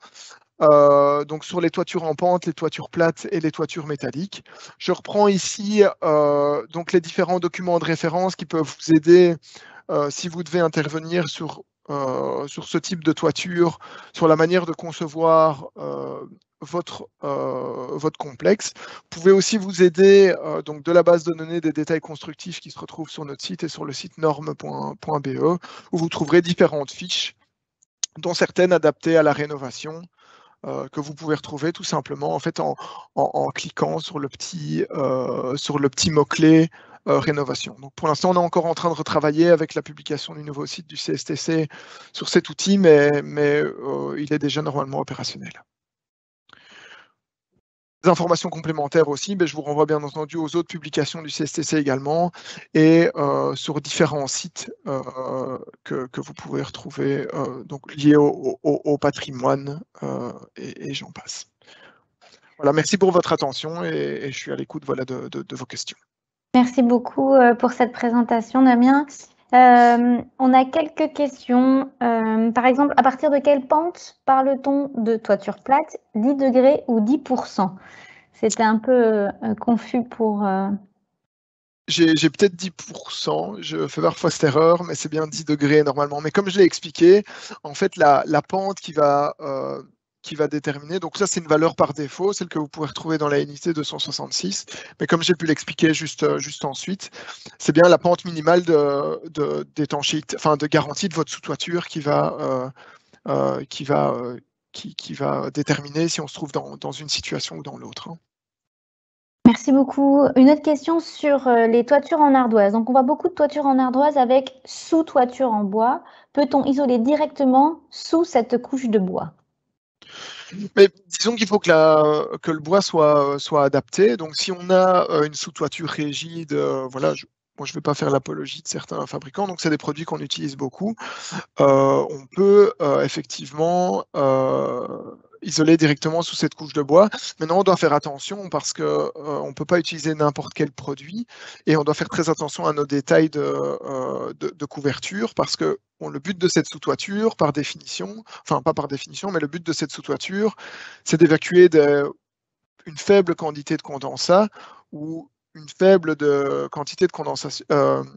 Donc sur les toitures en pente, les toitures plates et les toitures métalliques. Je reprends ici donc les différents documents de référence qui peuvent vous aider si vous devez intervenir sur ce type de toiture, sur la manière de concevoir votre complexe. Vous pouvez aussi vous aider donc de la base de données des détails constructifs qui se retrouvent sur notre site et sur le site normes.be, où vous trouverez différentes fiches, dont certaines adaptées à la rénovation, que vous pouvez retrouver tout simplement en fait en cliquant sur le petit mot-clé rénovation. Donc pour l'instant, on est encore en train de retravailler avec la publication du nouveau site du CSTC sur cet outil, mais il est déjà normalement opérationnel. Des informations complémentaires aussi, je vous renvoie bien entendu aux autres publications du CSTC également et sur différents sites que vous pouvez retrouver donc liés au patrimoine et j'en passe. Voilà, merci pour votre attention et je suis à l'écoute voilà, de vos questions. Merci beaucoup pour cette présentation, Damien. On a quelques questions. Par exemple, à partir de quelle pente parle-t-on de toiture plate, 10 degrés ou 10%? C'était un peu confus pour... J'ai peut-être 10%, je fais parfois cette erreur, mais c'est bien 10 degrés normalement. Mais comme je l'ai expliqué, en fait, la pente qui va qui va déterminer. Donc ça, c'est une valeur par défaut, celle que vous pouvez retrouver dans la NIT 266. Mais comme j'ai pu l'expliquer juste ensuite, c'est bien la pente minimale d'étanchéité, enfin de garantie de votre sous-toiture qui va déterminer si on se trouve dans une situation ou dans l'autre. Merci beaucoup. Une autre question sur les toitures en ardoise. Donc, on voit beaucoup de toitures en ardoise avec sous-toiture en bois. Peut-on isoler directement sous cette couche de bois? Mais disons qu'il faut que le bois soit adapté. Donc, si on a une sous-toiture rigide, voilà, moi, je ne vais pas faire l'apologie de certains fabricants, donc c'est des produits qu'on utilise beaucoup. On peut effectivement isoler directement sous cette couche de bois. Maintenant, on doit faire attention parce qu'on ne peut pas utiliser n'importe quel produit et on doit faire très attention à nos détails de couverture parce que le but de cette sous-toiture, par définition, enfin pas par définition, mais le but de cette sous-toiture, c'est d'évacuer une faible quantité de condensat ou une faible quantité de condensation,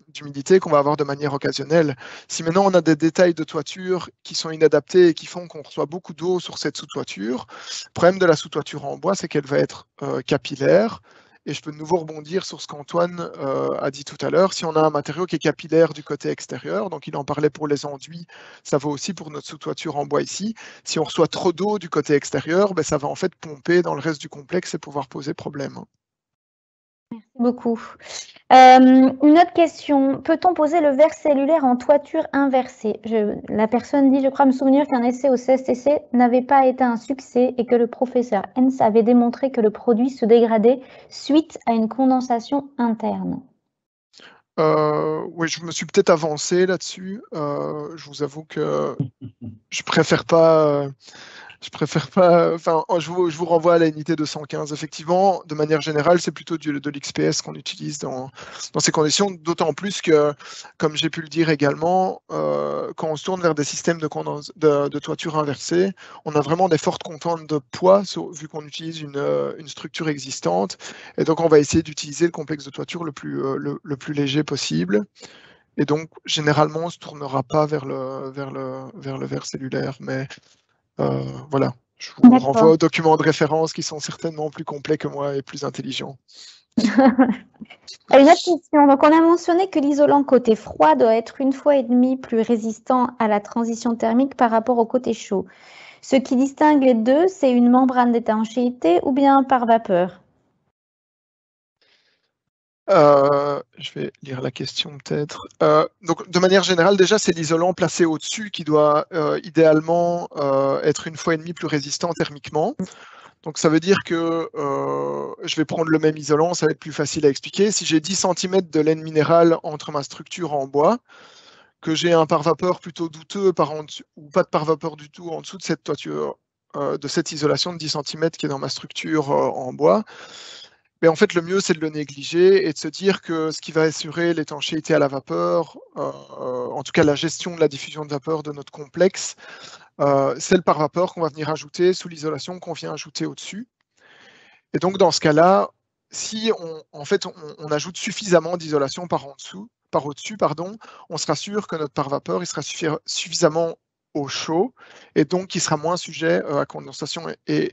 d'humidité qu'on va avoir de manière occasionnelle. Si maintenant on a des détails de toiture qui sont inadaptés et qui font qu'on reçoit beaucoup d'eau sur cette sous-toiture, le problème de la sous-toiture en bois, c'est qu'elle va être capillaire. Et je peux de nouveau rebondir sur ce qu'Antoine a dit tout à l'heure. Si on a un matériau qui est capillaire du côté extérieur, donc il en parlait pour les enduits, ça vaut aussi pour notre sous-toiture en bois ici. Si on reçoit trop d'eau du côté extérieur, ben, ça va en fait pomper dans le reste du complexe et pouvoir poser problème. Merci beaucoup. Une autre question. Peut-on poser le verre cellulaire en toiture inversée? La personne dit, je crois me souvenir qu'un essai au CSTC n'avait pas été un succès et que le professeur Hens avait démontré que le produit se dégradait suite à une condensation interne. Oui, je me suis peut-être avancé là-dessus. Je vous avoue que je préfère pas. Enfin, je vous renvoie à la unité 215. Effectivement, de manière générale, c'est plutôt de l'XPS qu'on utilise dans ces conditions, d'autant plus que, comme j'ai pu le dire également, quand on se tourne vers des systèmes de toiture inversée, on a vraiment des fortes contraintes de poids, vu qu'on utilise une structure existante. Et donc, on va essayer d'utiliser le complexe de toiture le plus léger possible. Et donc, généralement, on ne se tournera pas vers le verre cellulaire. Mais voilà, je vous renvoie aux documents de référence qui sont certainement plus complets que moi et plus intelligents. Une autre question. Donc, on a mentionné que l'isolant côté froid doit être 1,5 fois plus résistant à la transition thermique par rapport au côté chaud. Ce qui distingue les deux, c'est une membrane d'étanchéité ou bien par vapeur? Je vais lire la question peut-être. Donc, de manière générale, déjà, c'est l'isolant placé au-dessus qui doit idéalement être 1,5 fois plus résistant thermiquement. Donc, ça veut dire que je vais prendre le même isolant, ça va être plus facile à expliquer. Si j'ai 10 cm de laine minérale entre ma structure en bois, que j'ai un pare-vapeur plutôt douteux ou pas de pare-vapeur du tout en dessous de cette toiture, de cette isolation de 10 cm qui est dans ma structure en bois, mais en fait, le mieux, c'est de le négliger et de se dire que ce qui va assurer l'étanchéité à la vapeur, en tout cas la gestion de la diffusion de vapeur de notre complexe, c'est le pare-vapeur qu'on va venir ajouter sous l'isolation qu'on vient ajouter au-dessus. Et donc, dans ce cas-là, si on ajoute suffisamment d'isolation par au-dessus, on sera sûr que notre pare-vapeur il sera suffisamment au chaud et donc il sera moins sujet à condensation. Et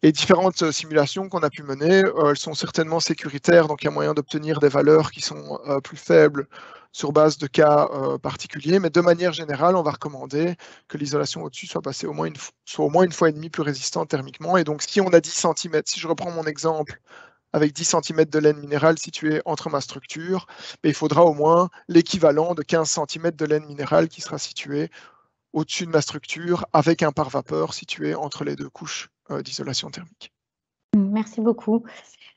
différentes simulations qu'on a pu mener, elles sont certainement sécuritaires, donc il y a moyen d'obtenir des valeurs qui sont plus faibles sur base de cas particuliers, mais de manière générale, on va recommander que l'isolation au-dessus soit passée au moins 1,5 fois plus résistante thermiquement. Et donc, si on a 10 cm, si je reprends mon exemple avec 10 cm de laine minérale située entre ma structure, il faudra au moins l'équivalent de 15 cm de laine minérale qui sera située au-dessus de ma structure avec un pare-vapeur situé entre les deux couches d'isolation thermique. Merci beaucoup.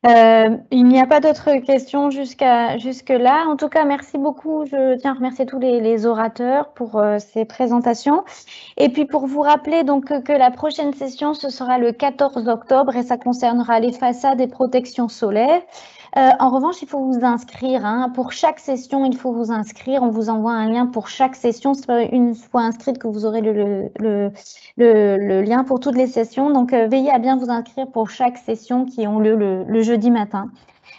Il n'y a pas d'autres questions jusque-là. En tout cas, merci beaucoup. Je tiens à remercier tous les orateurs pour ces présentations. Et puis, pour vous rappeler donc que la prochaine session, ce sera le 14 octobre et ça concernera les façades et protections solaires. En revanche, il faut vous inscrire. Pour chaque session, il faut vous inscrire. On vous envoie un lien pour chaque session. C'est une fois inscrite que vous aurez le lien pour toutes les sessions. Donc, veillez à bien vous inscrire pour chaque session qui ont lieu le jeudi matin.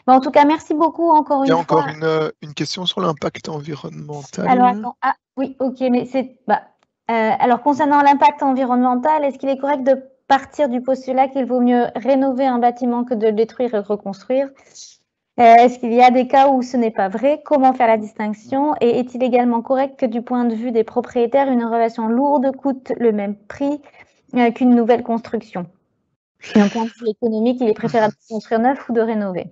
Mais en tout cas, merci beaucoup encore une fois. Il y a encore une question sur l'impact environnemental. Alors, attends. Oui, ok, mais c'est... alors, concernant l'impact environnemental, est-ce qu'il est correct de partir du postulat qu'il vaut mieux rénover un bâtiment que de le détruire et reconstruire? Est-ce qu'il y a des cas où ce n'est pas vrai? Comment faire la distinction? Et est-il également correct que du point de vue des propriétaires, une rénovation lourde coûte le même prix qu'une nouvelle construction? D'un point de vue économique, il est préférable de construire neuf ou de rénover?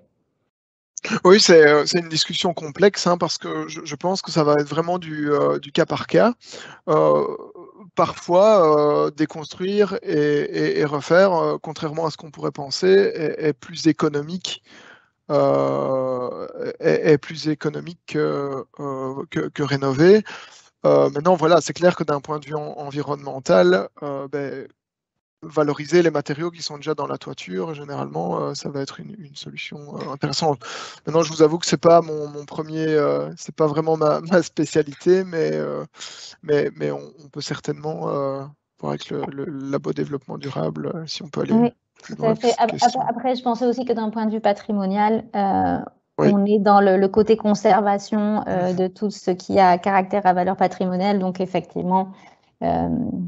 Oui, c'est une discussion complexe, hein, parce que je pense que ça va être vraiment du cas par cas. Parfois, déconstruire et refaire, contrairement à ce qu'on pourrait penser, est plus économique. Est plus économique que rénover. Maintenant, voilà, c'est clair que d'un point de vue environnemental, valoriser les matériaux qui sont déjà dans la toiture, généralement, ça va être une solution intéressante. Maintenant, je vous avoue que c'est pas mon premier, c'est pas vraiment ma spécialité, mais on peut certainement voir avec le labo développement durable, si on peut aller Oui, plus tout à loin fait. sur cette question. Après, je pensais aussi que d'un point de vue patrimonial, Oui. on est dans le côté conservation de tout ce qui a caractère à valeur patrimoniale. Donc, effectivement,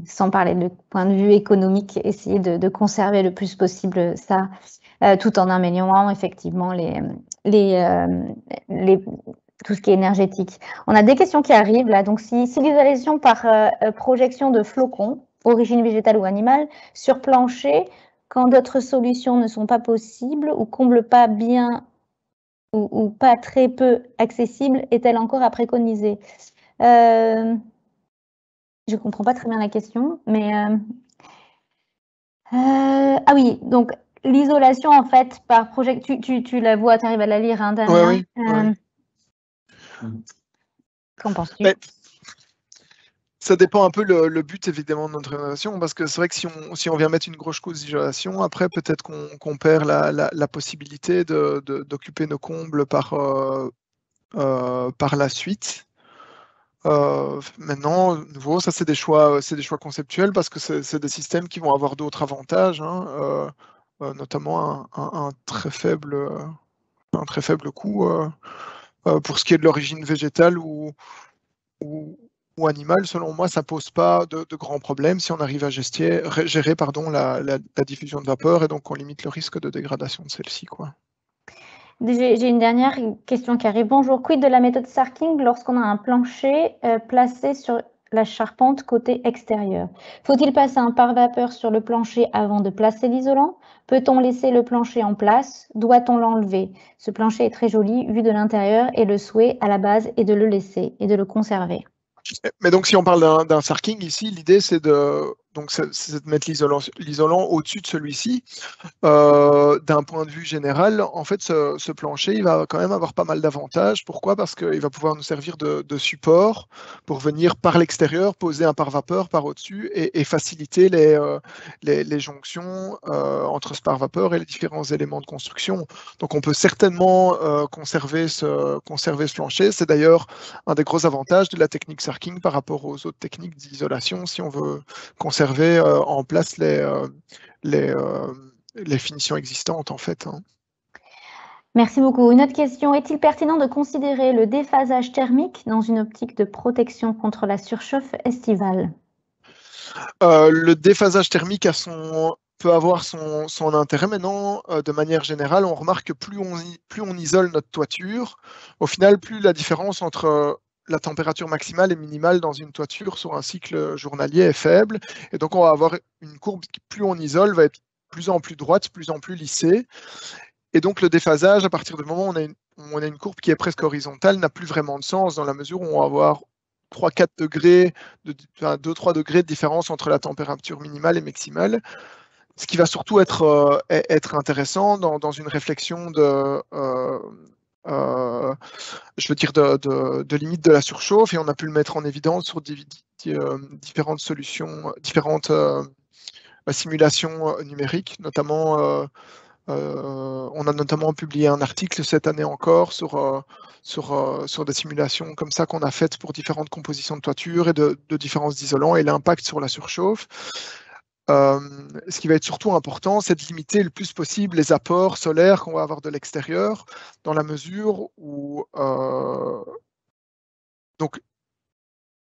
sans parler de point de vue économique, essayer de conserver le plus possible ça, tout en améliorant effectivement tout ce qui est énergétique. On a des questions qui arrivent là. Donc, si l'isolation par projection de flocons, origine végétale ou animale, sur plancher, quand d'autres solutions ne sont pas possibles ou comblent pas bien ou pas très peu accessibles, est-elle encore à préconiser? Je ne comprends pas très bien la question, mais ah oui, donc l'isolation en fait par projection, tu la vois, tu arrives à la lire, hein, Damien. Oui. Qu'en penses-tu? Ça dépend un peu le but évidemment de notre rénovation, parce que c'est vrai que si on vient mettre une grosse couche d'isolation, après peut-être qu'on perd la possibilité d'occuper nos combles par la suite. Maintenant, de nouveau, ça c'est des choix conceptuels, parce que c'est des systèmes qui vont avoir d'autres avantages, hein, notamment un très faible coût pour ce qui est de l'origine végétale ou animal. Selon moi, ça pose pas de grands problèmes si on arrive à gérer la diffusion de vapeur, et donc on limite le risque de dégradation de celle-ci, quoi. J'ai une dernière question qui arrive. Bonjour, quid de la méthode Sarking lorsqu'on a un plancher placé sur la charpente côté extérieur? Faut-il passer un pare-vapeur sur le plancher avant de placer l'isolant? Peut-on laisser le plancher en place? Doit-on l'enlever? Ce plancher est très joli vu de l'intérieur et le souhait à la base est de le laisser et de le conserver. Mais donc, si on parle d'un sarking ici, l'idée c'est de mettre l'isolant au-dessus de celui-ci. D'un point de vue général, en fait, ce plancher, il va quand même avoir pas mal d'avantages. Pourquoi? Parce qu'il va pouvoir nous servir de support pour venir par l'extérieur poser un pare-vapeur par au-dessus et faciliter les jonctions entre ce pare-vapeur et les différents éléments de construction. Donc, on peut certainement conserver ce plancher. C'est d'ailleurs un des gros avantages de la technique Sarking par rapport aux autres techniques d'isolation, si on veut conserver en place les finitions existantes, en fait, hein. Merci beaucoup. Une autre question. Est-il pertinent de considérer le déphasage thermique dans une optique de protection contre la surchauffe estivale? Le déphasage thermique peut avoir son intérêt. Maintenant, de manière générale, on remarque que plus on isole notre toiture, au final, plus la différence entre la température maximale et minimale dans une toiture sur un cycle journalier est faible. Et donc, on va avoir une courbe qui, plus on isole, va être de plus en plus droite, de plus en plus lissée. Et donc, le déphasage, à partir du moment où on a une courbe qui est presque horizontale, n'a plus vraiment de sens, dans la mesure où on va avoir 3-4 degrés, 2-3 degrés de différence entre la température minimale et maximale. Ce qui va surtout être intéressant dans une réflexion de limite de la surchauffe, et on a pu le mettre en évidence sur différentes solutions, différentes simulations numériques, notamment. On a notamment publié un article cette année encore sur des simulations comme ça qu'on a faites pour différentes compositions de toiture et de différences d'isolants et l'impact sur la surchauffe. Ce qui va être surtout important, c'est de limiter le plus possible les apports solaires qu'on va avoir de l'extérieur, dans la mesure où donc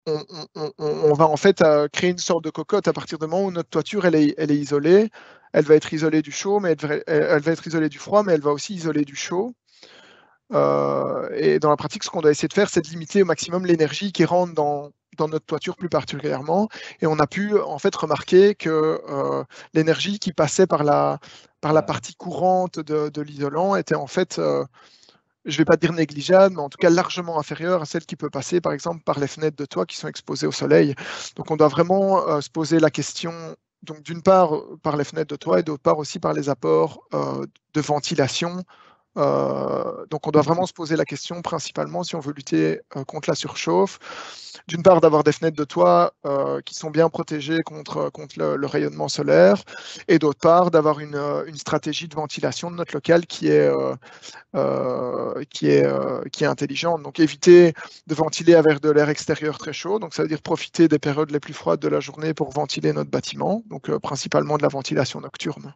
on va en fait créer une sorte de cocotte à partir du moment où notre toiture elle est isolée. Elle va être isolée du chaud, mais elle va être isolée du froid, mais elle va aussi isoler du chaud. Et dans la pratique, ce qu'on doit essayer de faire, c'est de limiter au maximum l'énergie qui rentre dans notre toiture plus particulièrement. Et on a pu en fait remarquer que l'énergie qui passait par la partie courante de l'isolant était en fait, je ne vais pas dire négligeable, mais en tout cas largement inférieure à celle qui peut passer par exemple par les fenêtres de toit qui sont exposées au soleil. Donc on doit vraiment se poser la question, donc d'une part par les fenêtres de toit et d'autre part aussi par les apports de ventilation. Donc on doit vraiment se poser la question principalement si on veut lutter contre la surchauffe. D'une part d'avoir des fenêtres de toit qui sont bien protégées contre le rayonnement solaire et d'autre part d'avoir une stratégie de ventilation de notre local qui est intelligente. Donc éviter de ventiler avec de l'air extérieur très chaud, donc ça veut dire profiter des périodes les plus froides de la journée pour ventiler notre bâtiment, donc principalement de la ventilation nocturne.